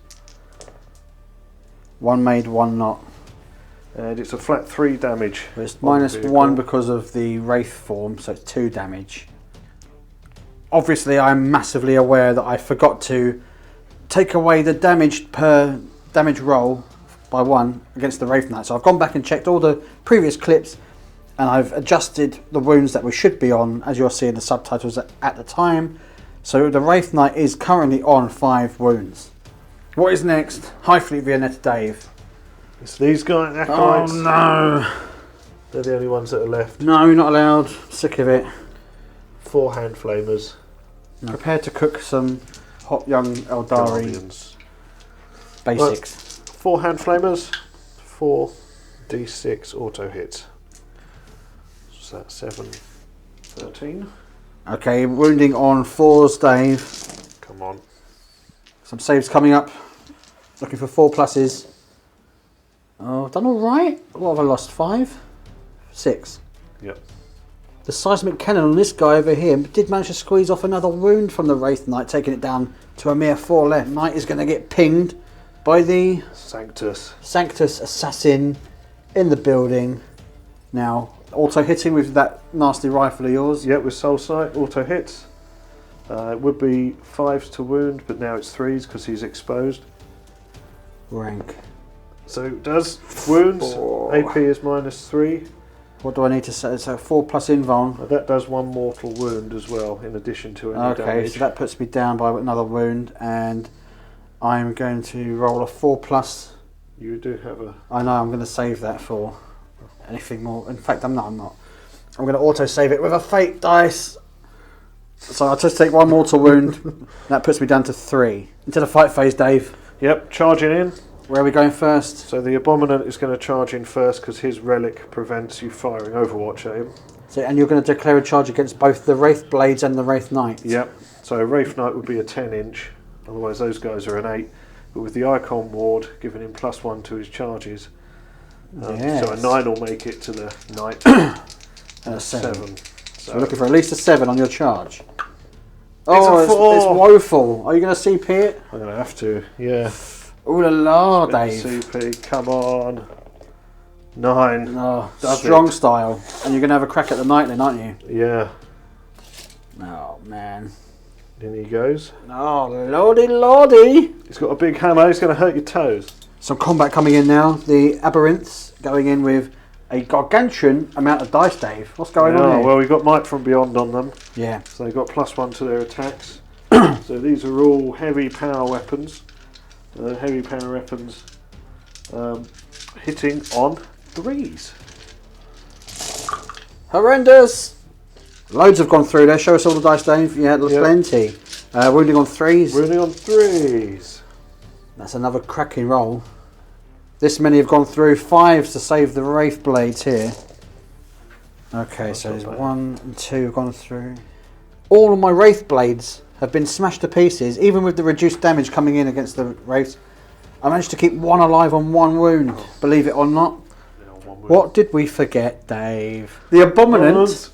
1 made, 1 not. And it's a flat 3 damage. It's -1 because of the Wraith form, so it's 2 damage. Obviously, I'm massively aware that I forgot to take away the damage per damage roll by 1 against the Wraith Knight. So I've gone back and checked all the previous clips, and I've adjusted the wounds that we should be on, as you'll see in the subtitles at the time. So the Wraith Knight is currently on 5 wounds. What is next? High Fleet Viennetta Dave. It's these guys, Acolytes. Oh no! They're the only ones that are left. No, not allowed. Sick of it. 4 hand flamers. Prepare to cook some hot young Aeldari basics. Right. 4 hand flamers, 4 d6 auto hits. So that's 7, 13. Okay, wounding on 4s, Dave. Come on. Some saves coming up. Looking for 4 pluses. Oh, I've done all right. What have I lost? 5? 6. Yep. The seismic cannon on this guy over here did manage to squeeze off another wound from the Wraith Knight, taking it down to a mere 4 left. Knight is going to get pinged by the Sanctus Assassin in the building. Now, auto hitting with that nasty rifle of yours. Yep, with Soul Sight, auto hits. It would be 5s to wound, but now it's 3s because he's exposed. Rank. So it does wounds. 4. AP is -3. What do I need to say? It's a 4+ invuln. That does 1 mortal wound as well, in addition to any damage. Okay, so that puts me down by another wound, and I'm going to roll a 4+. You do have a... I know, I'm going to save that for anything more. In fact, I'm not. I'm going to auto-save it with a fate dice. So I'll just take 1 mortal wound. That puts me down to 3. Into the fight phase, Dave. Yep, charging in. Where are we going first? So the Abominant is going to charge in first because his relic prevents you firing Overwatch at him. So, and you're going to declare a charge against both the Wraith Blades and the Wraith Knight. Yep. So Wraith Knight would be a 10-inch. Otherwise those guys are an 8. But with the Icon Ward giving him +1 to his charges. Yes. So a 9 will make it to the Knight. And a 7. So we're looking for at least a 7 on your charge. It's it's woeful. Are you going to CP it? I'm going to have to, yeah. Ooh la la, Dave. CP, come on. 9. Oh, strong style. And you're going to have a crack at the Knight then, aren't you? Yeah. Oh, man. In he goes. Oh, lordy, lordy. He's got a big hammer. He's going to hurt your toes. Some combat coming in now. The Aberrants going in with a gargantuan amount of dice, Dave. What's going on here? Well, we've got Might from Beyond on them. Yeah. So they've got +1 to their attacks. So these are all heavy power weapons. Hitting on 3s. Horrendous. Loads have gone through there. Show us all the dice, Dave. Yeah, there's plenty. Wounding on 3s. Wounding on 3s. That's another cracking roll. This many have gone through. 5s to save the Wraith Blades here. Okay, That's so there's not bad. 1 and 2 have gone through. All of my Wraith Blades have been smashed to pieces, even with the reduced damage coming in against the Wraiths. I managed to keep 1 alive on 1 wound, believe it or not. What did we forget, Dave? The Abominant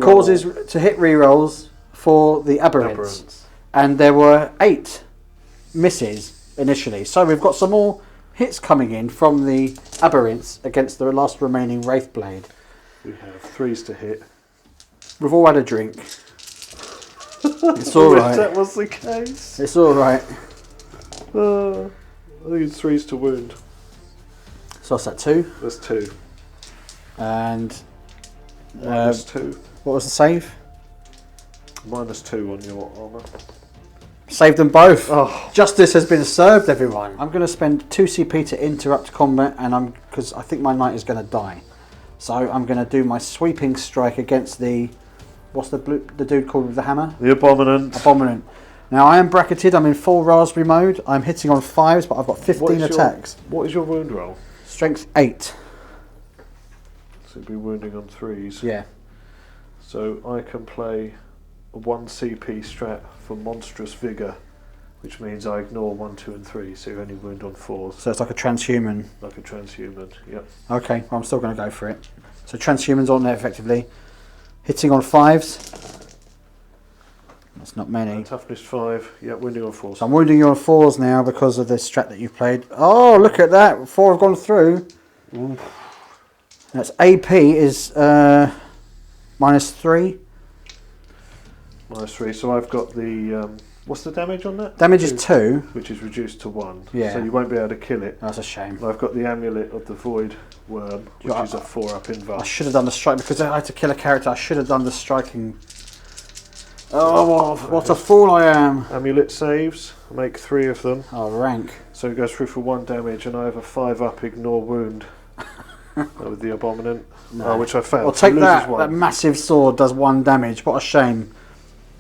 causes to hit rerolls for the Aberrants. And there were 8 misses initially. So we've got some more hits coming in from the Aberrants against the last remaining Wraith Blade. We have 3s to hit. We've all had a drink. It's alright. That was the case. It's alright. I think it's 3s to wound. So what's that, 2? That's 2. And -2. what was the save? -2 on your armour. Saved them both. Oh. Justice has been served, everyone. I'm going to spend 2 CP to interrupt combat, and because I think my knight is going to die. So I'm going to do my sweeping strike against the... What's the dude called with the hammer? The Abominant. Abominant. Now I am bracketed. I'm in full raspberry mode. I'm hitting on 5s, but I've got 15 attacks. What is your wound roll? Strength 8. So you'd be wounding on 3s. Yeah. So I can play a 1 CP strat for Monstrous Vigour, which means I ignore 1, 2 and 3, so you only wound on 4s. So it's like a transhuman. Like a transhuman, yep. Okay, well, I'm still going to go for it. So transhuman's on there effectively. Hitting on 5s. That's not many. Toughness 5, yeah, wounding on 4s. So I'm wounding you on 4s now because of the strat that you've played. Oh, look at that. 4 have gone through. Oof. That's AP is -3. -3, so I've got the... what's the damage on that? Damage is 2. Which is reduced to 1. Yeah. So you won't be able to kill it. That's a shame. And I've got the Amulet of the Void Worm, which is a 4-up invuln. I should have done the strike because I had to kill a character. I should have done the striking. Oh, what a fool I am. Amulet saves, I make 3 of them. Oh, rank. So it goes through for 1 damage, and I have a 5-up ignore wound with the Abominant, which I failed. Well, take so that. one. That massive sword does 1 damage. What a shame.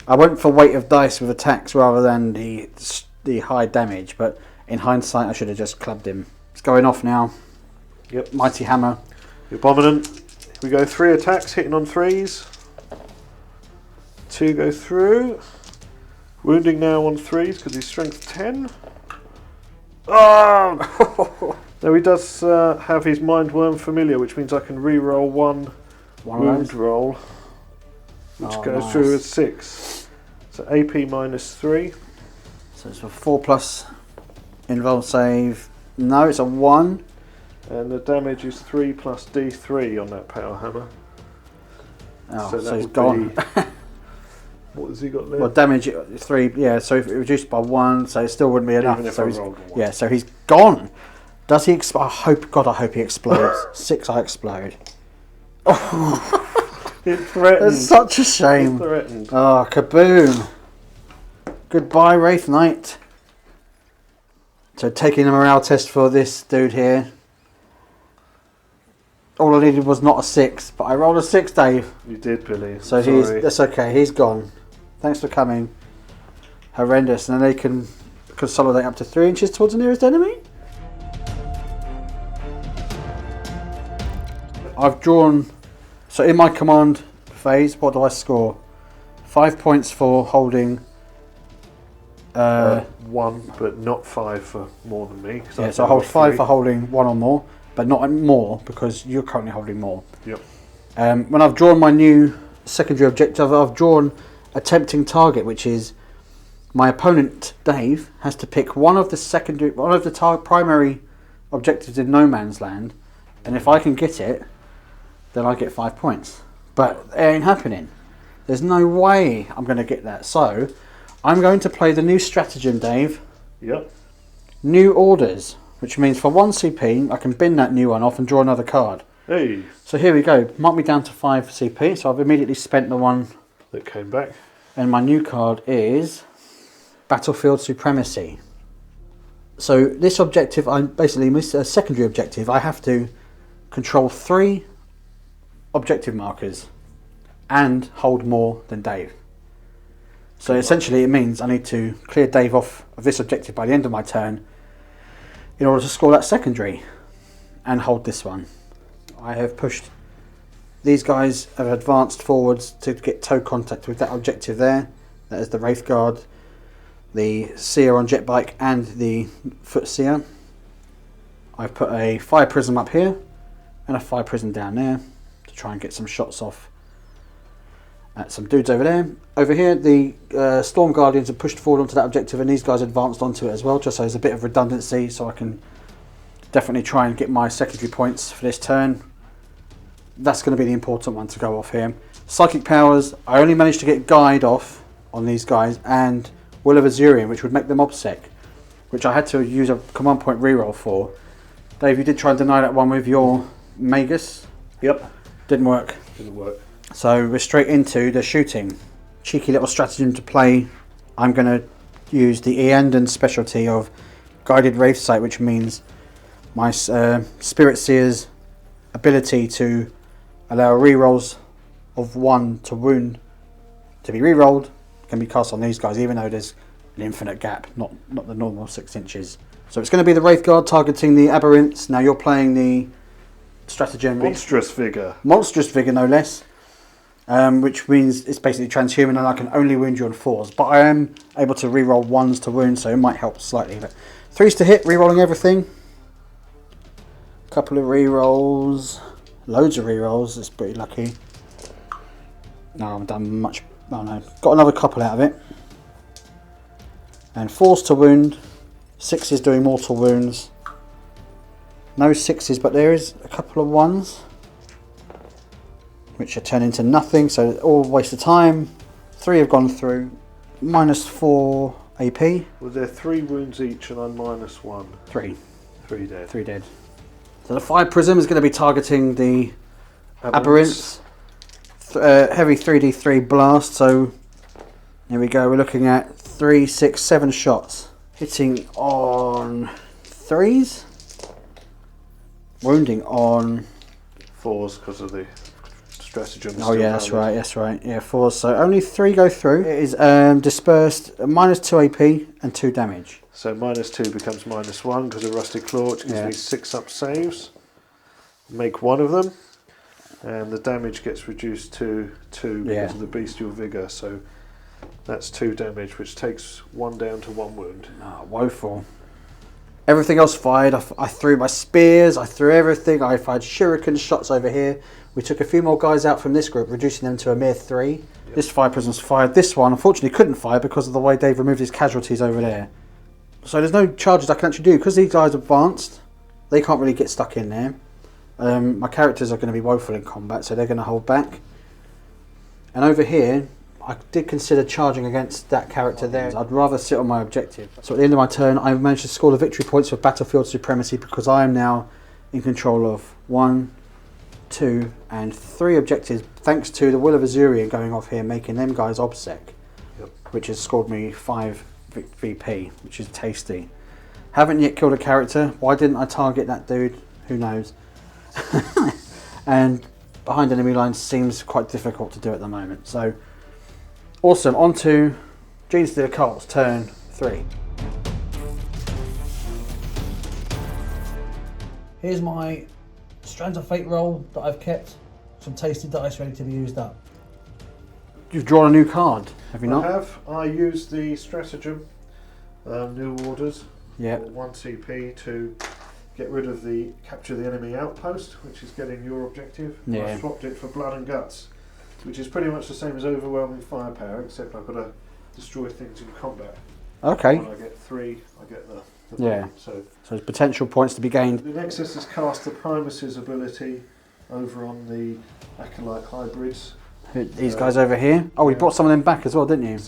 I went for weight of dice with attacks rather than the high damage, but in hindsight, I should have just clubbed him. It's going off now. Yep. Mighty hammer. The Abominant. We go 3 attacks, hitting on 3s. 2 go through. Wounding now on 3s because he's strength 10. Oh! Now he does have his Mind Worm Familiar, which means I can re-roll 1 wound roll, which goes through as 6. So AP -3. So it's a 4+ invuln save. No, it's a 1. And the damage is 3 plus D3 on that power hammer. Oh, so so that he's would gone. What has he got left? Well, damage 3, yeah, so if it reduced by 1, so it still wouldn't be enough. Even if so I he's, rolled a 1. yeah, so he's gone. Does he I hope he explodes. 6, I explode. It threatened. It's such a shame. It threatened. Oh, kaboom. Goodbye, Wraith Knight. So taking a morale test for this dude here. All I needed was not a 6, but I rolled a 6, Dave. You did, Billy. So that's okay. He's gone. Thanks for coming. Horrendous. And then they can consolidate up to 3 inches towards the nearest enemy. I've drawn. So in my command phase, what do I score? 5 points for holding. 1, but not 5 for more than me. Yeah, so I hold 5 for holding 1 or more, but not more because you're currently holding more. Yep. When I've drawn my new secondary objective, I've drawn a tempting target, which is my opponent Dave has to pick one of the primary objectives in no man's land, and if I can get it, then I get 5 points. But it ain't happening. There's no way I'm going to get that. So I'm going to play the new stratagem, Dave. Yep. New orders, which means for 1 CP, I can bin that new one off and draw another card. Hey. So here we go. Mark me down to 5 CP. So I've immediately spent the one that came back. And my new card is Battlefield Supremacy. So this objective, a secondary objective, I have to control 3 objective markers and hold more than Dave. So essentially it means I need to clear Dave off of this objective by the end of my turn in order to score that secondary and hold this one. I have pushed, these guys have advanced forwards to get toe contact with that objective there. That is the Wraith Guard, the Seer on jet bike and the Foot Seer. I've put a fire prism up here and a fire prism down there to try and get some shots off at some dudes over there. Over here the Storm Guardians have pushed forward onto that objective and these guys advanced onto it as well, just so there's a bit of redundancy, so I can definitely try and get my secondary points for this turn. That's going to be the important one to go off here. Psychic powers, I only managed to get Guide off on these guys and Will of Azurian, which would make them OBSEC, which I had to use a command point reroll for. Dave, you did try and deny that one with your Magus. Yep. Didn't work. Didn't work. So we're straight into the shooting. Cheeky little stratagem to play. I'm going to use the Iyanden specialty of Guided Wraith Sight, which means my Spirit Seer's ability to allow rerolls of 1 to wound to be rerolled can be cast on these guys, even though there's an infinite gap, not the normal 6 inches. So it's going to be the Wraith Guard targeting the Aberrants. Now you're playing the stratagem. Monstrous Vigor. Monstrous Vigor, no less. Which means it's basically transhuman and I can only wound you on 4s. But I am able to reroll 1s to wound, so it might help slightly. But 3s to hit, rerolling everything. Couple of rerolls. Loads of rerolls, it's pretty lucky. No, I've done much. Oh no, got another couple out of it. And 4s to wound. 6s doing mortal wounds. No 6s, but there is a couple of 1s. Which are turned into nothing, so all waste of time. 3 have gone through. -4 AP. Was there 3 wounds each and I'm -1? 3. 3 dead. 3 dead. So the Fire Prism is going to be targeting the Aberrants. Heavy 3d3 blast, so here we go, we're looking at 3, 6, 7 shots. Hitting on 3s. Wounding on 4s because of the stratagem. Oh yeah, that's right, yeah, 4s. So only 3 go through. It is dispersed, -2 AP and 2 damage. So -2 becomes -1 because of Rusted Claw, which gives me 6 up saves. Make 1 of them. And the damage gets reduced to 2 because of the Bestial Vigor. So that's 2 damage, which takes 1 down to 1 wound. Oh, woeful. Everything else fired. I threw my spears, I threw everything. I fired shuriken shots over here. We took a few more guys out from this group, reducing them to a mere 3. Yep. This Fire Prism's fired. This one, unfortunately, couldn't fire because of the way Dave removed his casualties over there. So there's no charges I can actually do. Because these guys are advanced, they can't really get stuck in there. My characters are going to be woeful in combat, so they're going to hold back. And over here, I did consider charging against that character there. I'd rather sit on my objective. So at the end of my turn, I managed to score the victory points for Battlefield Supremacy because I am now in control of 1, 2 and 3 objectives thanks to the Will of Azurian going off here, making them guys OBSEC, which has scored me 5 VP, which is tasty. Haven't yet killed a character. Why didn't I target that dude? Who knows? And behind enemy lines seems quite difficult to do at the moment. So awesome. On to Genestealer Cult's turn 3. Here's my Strands of Fate roll that I've kept. Some tasty dice ready to be used up. You've drawn a new card, have you not? I have. I used the stratagem, new orders, Yeah. 1 CP to get rid of the capture the enemy outpost, which is getting your objective. Yeah. I swapped it for Blood and Guts, which is pretty much the same as Overwhelming Firepower, except I've got to destroy things in combat. Okay. When I get 3, I get the Yeah. point. So there's potential points to be gained. the Nexus has cast the Primus's ability over on the Acolyte Hybrids. These guys over here. Oh, you yeah. brought some of them back as well, didn't you?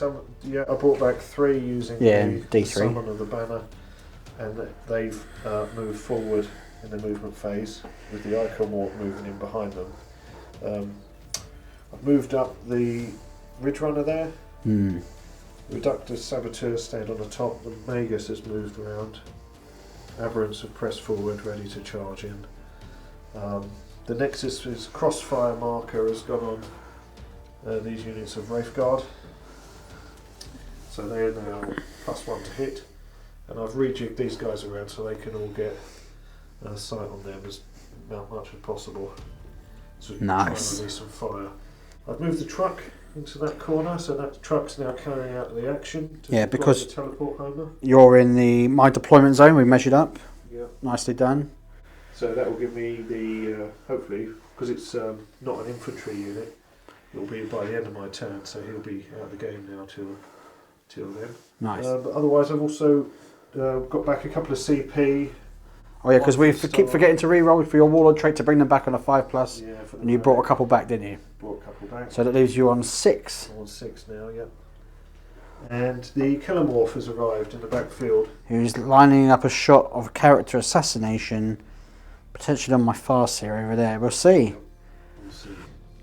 Yeah, I brought back 3 using the D3. summon of the banner, and they've moved forward in the movement phase with the Icon Walk moving in behind them. I've moved up the Ridge Runner there. Reductor Saboteur stayed on the top. The Magus has moved around. Aberrants have pressed forward, ready to charge in. The Nexus' crossfire marker has gone on these units of Wraith Guard. So they are now +1 to hit. And I've rejigged these guys around so they can all get sight on them as much as possible. So try and release some fire. I've moved the truck into that corner, so that truck's now carrying out the action. To because the teleport Homer. You're in my deployment zone. We measured up. Yeah. Nicely done. So that will give me the hopefully, because it's not an infantry unit, it'll be by the end of my turn. So he'll be out of the game now till then. Nice. But otherwise, I've also got back a couple of CP. Oh yeah, because we keep forgetting to re-roll for your Warlord trait to bring them back on a 5+. Yeah, and you brought a couple back, didn't you? Brought a couple back. So that leaves you on 6. I'm on 6 now, yeah. And the Kilomorph has arrived in the backfield. Who's lining up a shot of character assassination, potentially on my Farseer over there. We'll see. We'll see.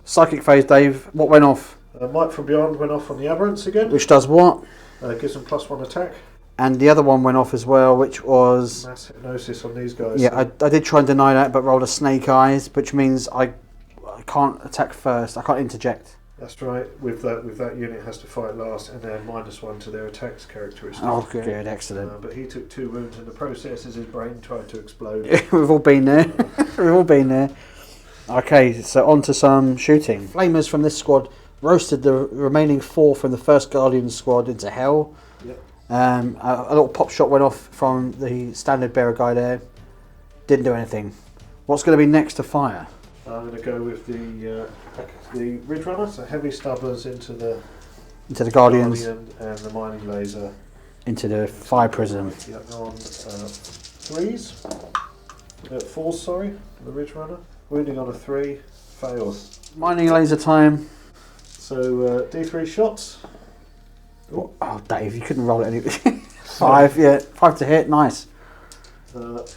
Psychic phase, Dave. What went off? Might from Beyond went off on the Aberrants again. Which does what? Gives them +1 attack. And the other one went off as well, which was... Mass hypnosis on these guys. Yeah, I did try and deny that, but rolled a Snake Eyes, which means I can't attack first. I can't interject. That's right. With that unit has to fight last, and they're -1 to their attacks characteristics. Oh, good, excellent. But he took 2 wounds in the process as his brain tried to explode. We've all been there. We've all been there. Okay, so on to some shooting. Flamers from this squad roasted the remaining 4 from the first Guardian squad into hell. Yep. A little pop shot went off from the standard bearer guy there. Didn't do anything. What's going to be next to fire? I'm going to go with the Ridge Runner, so heavy stubbers into the Guardians, Guardian and the mining laser into the fire prism. Yep, on 3s, 4s, sorry, the Ridge Runner. Wounding on a 3, fails. Mining laser time. So D3 shots. Oh, Dave, you couldn't roll it any. 5, yeah, 5 to hit, nice.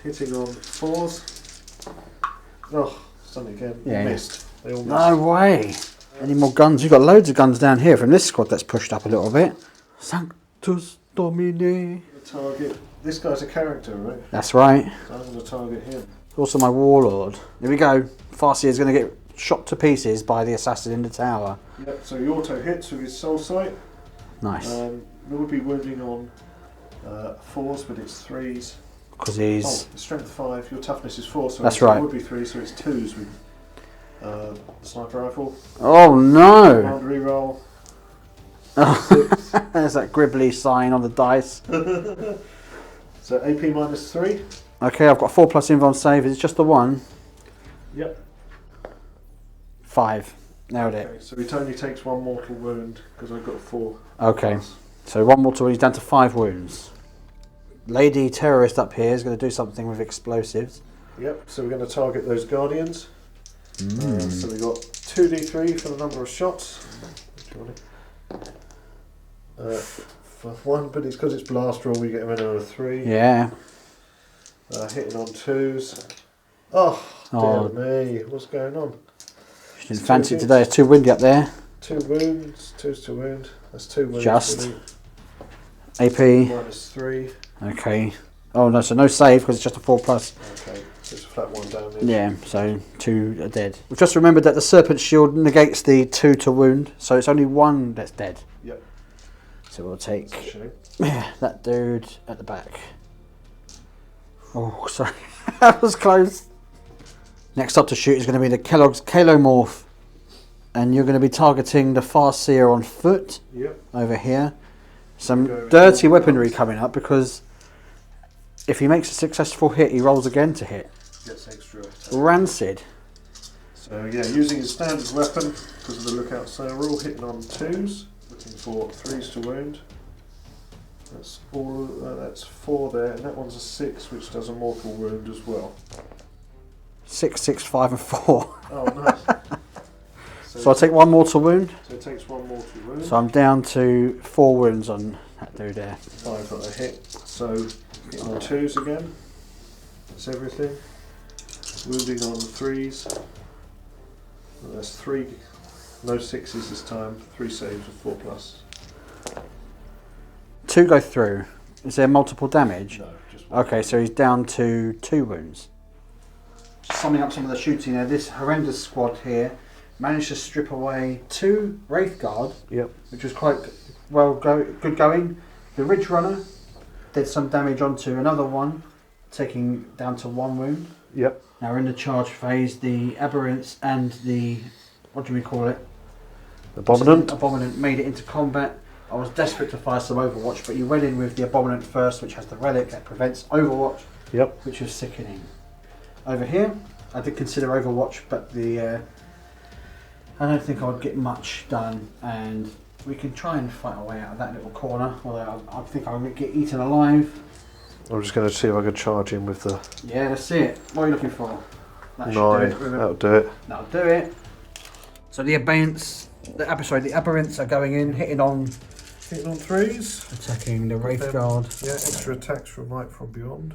Hitting on 4s. Oh, something again. Yeah. Missed. They all missed. No way. Any more guns? You've got loads of guns down here from this squad that's pushed up a little bit. Sanctus Domine. Target. This guy's a character, right? That's right. So I'm going to target him. Also my Warlord. Here we go. Farseer is going to get shot to pieces by the assassin in the tower. Yep, so he auto hits with his soul sight. Nice. There would be wounding on 4s, but it's 3s. Because he's... Oh, strength 5, your toughness is 4, so That's right. It would be 3, so it's 2s with the sniper rifle. Oh no! Round reroll. There's that gribbly sign on the dice. So AP -3. Okay, I've got 4+ invuln save. Is it just the 1? Yep. 5. Nailed it. Okay, so it only takes 1 mortal wound because I've got 4. Okay. So 1 mortal wound, he's down to 5 wounds. Lady Terrorist up here is going to do something with explosives. Yep, so we're going to target those Guardians. So we've got 2d3 for the number of shots. For 1, but it's because it's blast roll, we get him in on a 3. Yeah. Hitting on 2s. Oh, Oh. dear me. What's going on? She didn't fancy it today. It's too windy up there. 2 wounds. 2's to wound. That's 2 wounds. Just. Really. AP. -3. Okay. Oh no, so no save because it's just a 4+. Okay, so it's a flat 1 damage. Yeah, so 2 are dead. We've just remembered that the Serpent Shield negates the 2 to wound, so it's only 1 that's dead. Yep. So we'll take That's a shame. that dude at the back. Oh, sorry. That was close. Next up to shoot is going to be the Kellogg's Kalomorph. And you're going to be targeting the Farseer on foot. Yep. Over here. Some dirty weaponry coming up because if he makes a successful hit, he rolls again to hit. Gets extra attack. Rancid. So yeah, using his standard weapon because of the lookout. So we're all hitting on 2s, looking for 3s to wound. That's all. That's 4 there, and that one's a 6, which does a mortal wound as well. 6, 6, 5, and 4. Oh, nice. So I'll take 1 mortal wound. So it takes 1 mortal wound. So I'm down to 4 wounds on that dude there. 5 got a hit. So hitting on 2s again. That's everything. Wounding on 3s. And that's 3. No 6s this time. 3 saves with 4+. 2 go through. Is there multiple damage? No, just 1. Okay, so he's down to 2 wounds. Summing up some of the shooting there, this horrendous squad here managed to strip away 2 Wraith Guard, Yep. which was quite good going. The Ridge Runner did some damage onto another one, taking down to 1 wound. Yep. Now we're in the charge phase. The Aberrants and the, what do we call it? Abominant. Made it into combat. I was desperate to fire some Overwatch, but you went in with the Abominant first, which has the relic that prevents Overwatch. Yep. Which was sickening. Over here, I did consider Overwatch, but I don't think I would get much done, and we can try and fight our way out of that little corner, although I think I'm going to get eaten alive. I'm just going to see if I can charge him with the Yeah, that's it. What are you looking for? That 9. That'll do it. That'll do it. So the Aberrants are going in, hitting on 3s. attacking the Wraith Guard. Yeah, extra attacks from right from beyond.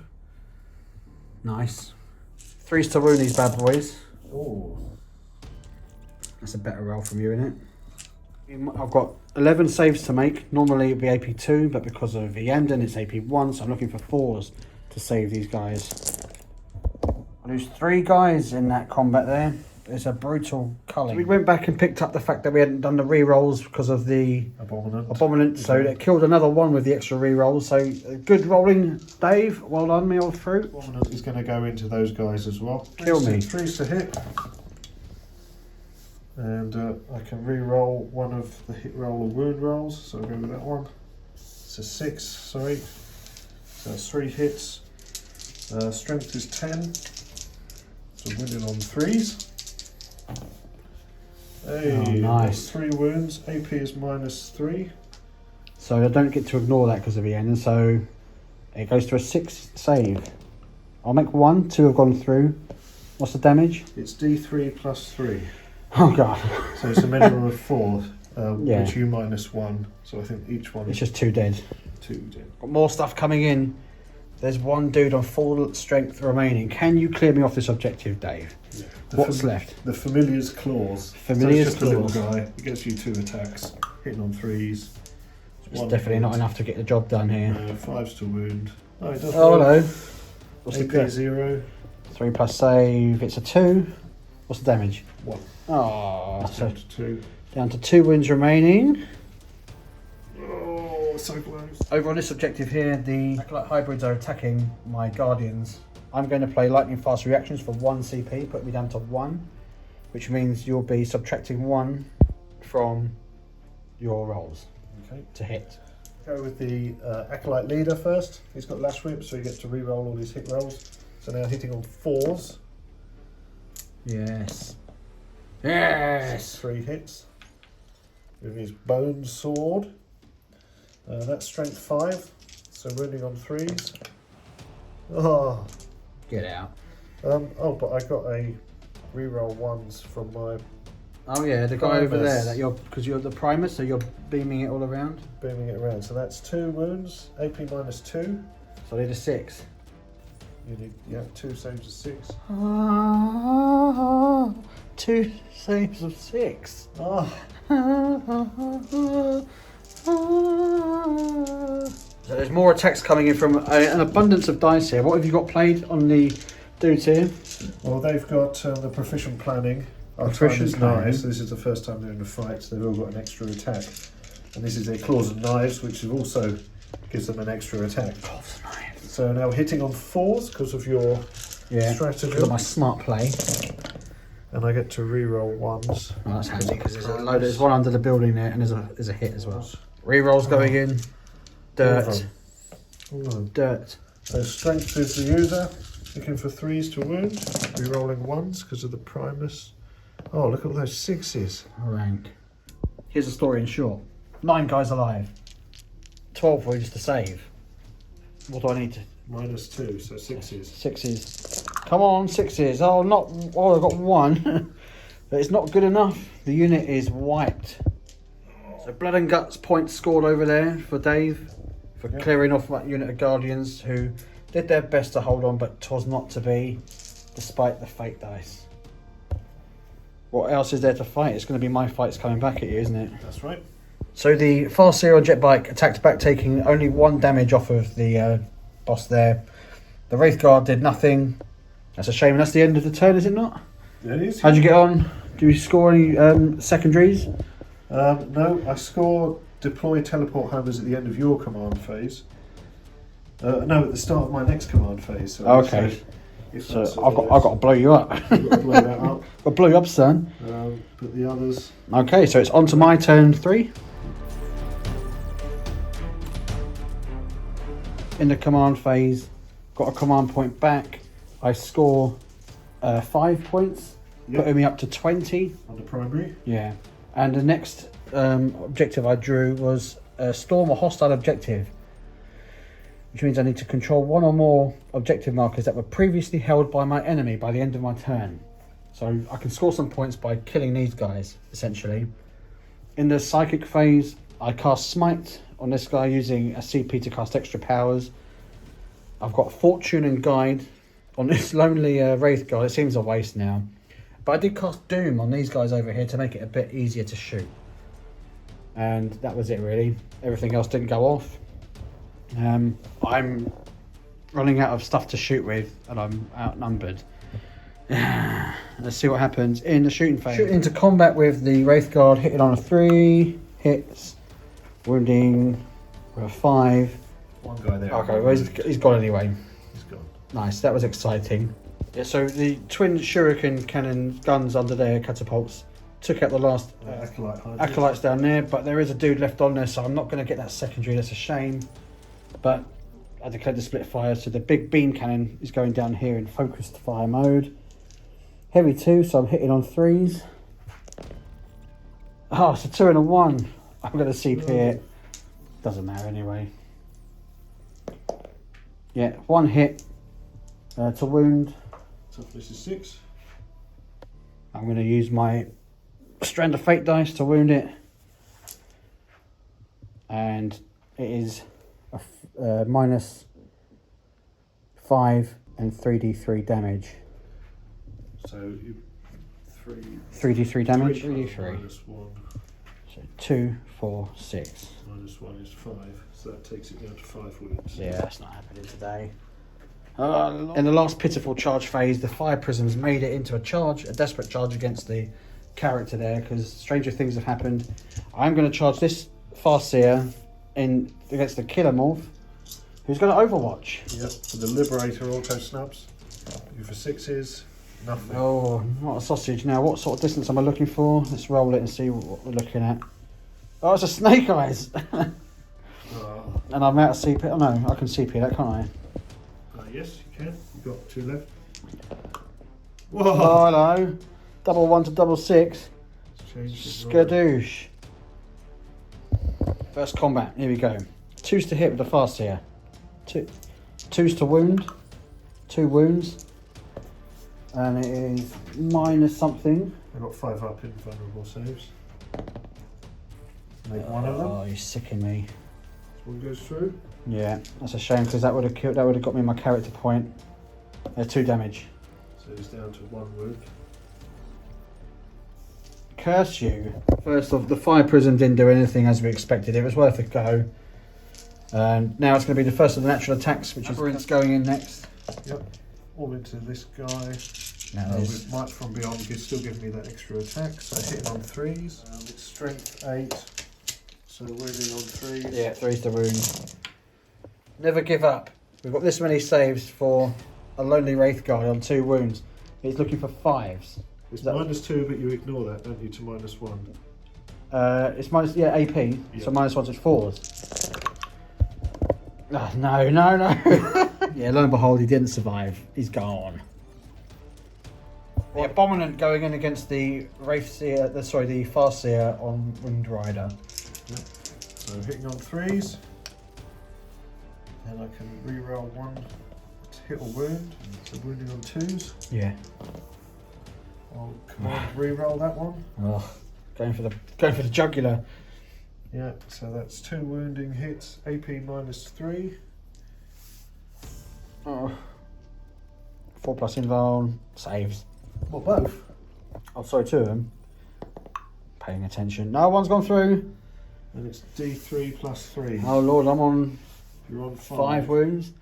Nice. 3s to wound these bad boys. Oh. That's a better roll from you, isn't it? I've got 11 saves to make. Normally it'd be AP 2, but because of Iyanden it's AP 1, so I'm looking for 4s to save these guys. I lose 3 guys in that combat there. It's a brutal culling. So we went back and picked up the fact that we hadn't done the re-rolls because of the Abominant, so that killed another one with the extra re-rolls. So good rolling, Dave. Well done, me old fruit. Abominant is going to go into those guys as well. Kill me. 3s to hit. And I can re-roll one of the hit roll or wound rolls, so I'll go with that one. It's a 6, sorry. So that's 3 hits. Strength is 10. So wounded on 3s. Hey, Oh, nice. 3 wounds. AP is -3. So I don't get to ignore that because of Iyanden, so it goes to a 6 save. I'll make 1, 2 have gone through. What's the damage? It's D3 plus 3. Oh god. So it's a minimum of 4, Yeah. which you -1. So I think each one It's is just 2 dead. 2 dead. Got more stuff coming in. There's 1 dude on full strength remaining. Can you clear me off this objective, Dave? Yeah. What's left? The Familiar's Claws. Familiar's so it's just Claws. a little guy. He gets you 2 attacks, hitting on 3s. It's definitely not enough to get the job done here. 5s to wound. Oh, it does. Oh, hello. What's AP the 0. 3 plus save? It's a 2. What's the damage? 1. Oh, so Down to 2. down to 2 wounds remaining. Oh, so close. Over on this objective here, the Acolyte Hybrids are attacking my Guardians. I'm going to play lightning fast reactions for 1 CP, put me down to 1, which means you'll be subtracting 1 from your rolls to hit. Go with the Acolyte Leader first. He's got Lash Whip, so he gets to re-roll all his hit rolls. So now hitting on 4s. Yes. Yes! 3 hits. With his Bone Sword. That's Strength 5. So wounding on 3s. Oh. Get out. Oh, but I got a re-roll 1s from my Oh yeah, the guy Primus. over there, that because you're the Primus, so you're beaming it all around. Beaming it around. So that's 2 wounds. AP -2. So they're the 6. You need 2 saves of 6. 2 saves of 6. Oh. So there's more attacks coming in from an abundance of dice here. What have you got played on the dudes here? Well, they've got the proficient planning. Our time is knives. So this is the first time they're in a fight, so they've all got an extra attack. And this is their claws and knives, which also gives them an extra attack. Claws and knives. So now hitting on 4s because of your strategy. Because of my smart play. And I get to re-roll 1s. Oh, that's handy because there's one under the building there, and there's a hit as well. Re-rolls going in. Dirt. Dirt. So strength is the user. Looking for 3s to wound. Re-rolling 1s because of the primus. Oh, look at all those 6s. Rank. Here's the story in short. 9 guys alive. 12 wounds to save. What do I need to... -2, so 6s. 6s. Come on, 6s. Oh, not... Oh, I got 1. But it's not good enough. The unit is wiped. So blood and guts points scored over there for Dave. For clearing off that unit of Guardians who did their best to hold on, but 'twas not to be, despite the fate dice. What else is there to fight? It's going to be my fights coming back at you, isn't it? That's right. So the Farseer on jet bike attacked back, taking only 1 damage off of the boss there. The Wraith Guard did nothing. That's a shame. And that's the end of the turn, is it not? It is. How'd you get on? Do you score any secondaries? No, I score deploy teleport homers at the end of your command phase. No, at the start of my next command phase. So Okay. So I've got to blow you up. You've got to blow that up. I'll blow you up, son. But the others. Okay, so it's on to my turn 3. In the command phase, got a command point back. I score 5 points, putting me up to 20. On the primary. Yeah. And the next objective I drew was storm a hostile objective, which means I need to control 1 or more objective markers that were previously held by my enemy by the end of my turn. So I can score some points by killing these guys, essentially. In the psychic phase, I cast Smite on this guy using a CP to cast extra powers. I've got Fortune and Guide on this lonely Wraith guy. It seems a waste now. But I did cast Doom on these guys over here to make it a bit easier to shoot. And that was it really. Everything else didn't go off. I'm running out of stuff to shoot with and I'm outnumbered. Let's see what happens in the shooting phase. Shooting into combat with the Wraith Guard, hitting on a 3, hits, wounding with a 5. One guy there. Okay, well he's gone anyway. He's gone. Nice, that was exciting. Yeah, so the twin shuriken cannon guns under there, catapults, took out the last acolytes down there, but there is a dude left on there, so I'm not going to get that secondary. That's a shame. But I declared the split fire, so the big beam cannon is going down here in focused fire mode. Heavy 2, so I'm hitting on 3s. Oh, it's a 2 and a 1. I'm going to CP it. Doesn't matter anyway. Yeah, 1 hit to wound. Toughness is 6. I'm going to use my Strand of Fate dice to wound it. And it is a -5 and 3d3 damage. So you 3d3 damage? 3d3. -1. So 2, 4, 6. -1 is 5. So that takes it down to 5 wounds. Yeah, that's not happening today. In the last pitiful charge phase, the fire prisms made it into a desperate charge against the character there, because stranger things have happened. I'm going to charge this Farseer in against the Killer Morph, who's going to Overwatch. Yep, so the Liberator auto snubs. You for 6s, nothing. Oh, what a sausage. Now, what sort of distance am I looking for? Let's roll it and see what we're looking at. Oh, it's a Snake Eyes! And I'm out of CP. Oh no, I can CP that, can't I? Yes, you can. You've got 2 left. Whoa! Oh, hello. 1 to 6. Skadoosh. First combat, here we go. 2's to hit with the Farseer. 2's to wound. 2 wounds. And it is minus something. I've got 5 up in vulnerable saves. Make 1 of them. Oh, you're sicking me. This one goes through. Yeah, that's a shame because that would have got me my character point. They're 2 damage. So he's down to 1 wound. Curse you. First off, the fire prism didn't do anything as we expected. It was worth a go. Now it's going to be the first of the natural attacks, which is going in next. Yep. All into this guy. Now with Might from Beyond, still giving me that extra attack. So hitting on 3s. It's strength 8. So wounding on 3s. Yeah, 3's the wound. Never give up. We've got this many saves for a lonely Wraith guy on 2 wounds. He's looking for 5s. It's -2, but you ignore that, don't you, to -1? It's minus, yeah, AP. Yep. So -1 is 4s. Oh, no. Yeah, lo and behold, he didn't survive. He's gone. The Abominant going in against the Wraithseer, the Farseer on Winged Rider. Yep. So hitting on 3s. And I can reroll 1 to hit or wound. So wounding on 2s. Yeah. I'll command reroll that one. Oh, going for the jugular. Yeah, so that's 2 wounding hits, AP -3. Oh. 4+ invuln, saves. Well, both. Oh, sorry, 2 of them. Paying attention. No, one's gone through. And it's D3 +3. Oh Lord, I'm on. You're on 5 wounds.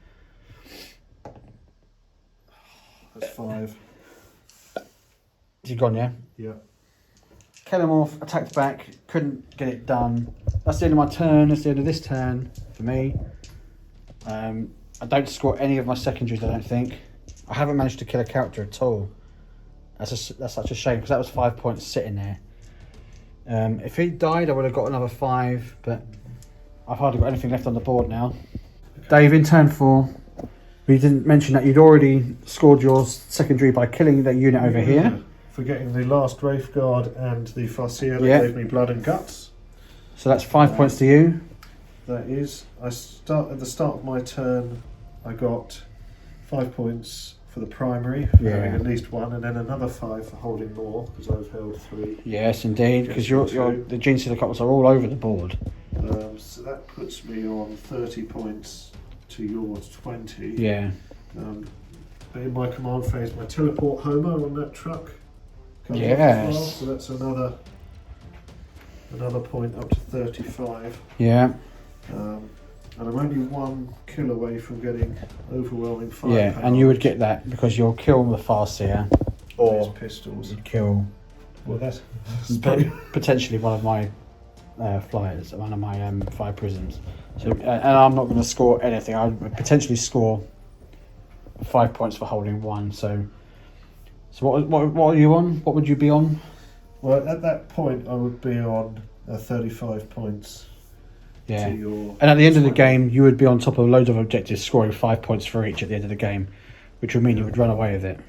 That's 5. Is he gone? Yeah. Yeah. Kill him off. Attacked back. Couldn't get it done. That's the end of my turn. That's the end of this turn for me. I don't score any of my secondaries. I don't think. I haven't managed to kill a character at all. That's such a shame because that was 5 points sitting there. If he died, I would have got another 5, but I've hardly got anything left on the board now. Okay. Dave, in turn 4, we didn't mention that you'd already scored your secondary by killing that unit over here. Forgetting the last Wraith Guard and the Farseer that gave me blood and guts. So that's 5 points to you. That is. At the start of my turn, I got 5 points for the primary, for having at least 1, and then another 5 for holding more, because I've held 3. Yes, indeed, because the Genestealer Cults are all over the board. So that puts me on 30 points to yours 20. Yeah. But in my command phase, my teleport Homer on that truck comes off Yes. as well, so that's another point up to 35. Yeah. And I'm only 1 kill away from getting overwhelming firepower. Yeah, and you would get that because you'll kill the Farseer or his pistols. you'd kill Well, that's potentially one of my flyers, one of my fire prisms. So, and I'm not going to score anything. I would potentially score 5 points for holding 1. So what are you on? What would you be on? Well, at that point, I would be on 35 points. Yeah. To your And at the end of the game, you would be on top of loads of objectives, scoring 5 points for each at the end of the game, which would mean you would run away with it.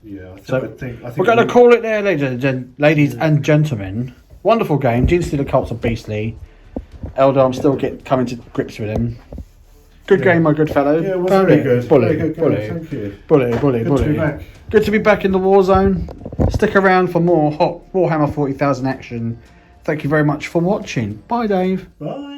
Yeah, I think we're going to call it there, ladies and gentlemen. Wonderful game. Genestealer Cults are beastly. Eldar, I'm still coming to grips with him. Good game, my good fellow. Yeah, it was very good. Bully, Very good game, thank you. bully. Good to be back. Good to be back in the Warzone. Stick around for more hot Warhammer 40,000 action. Thank you very much for watching. Bye, Dave. Bye.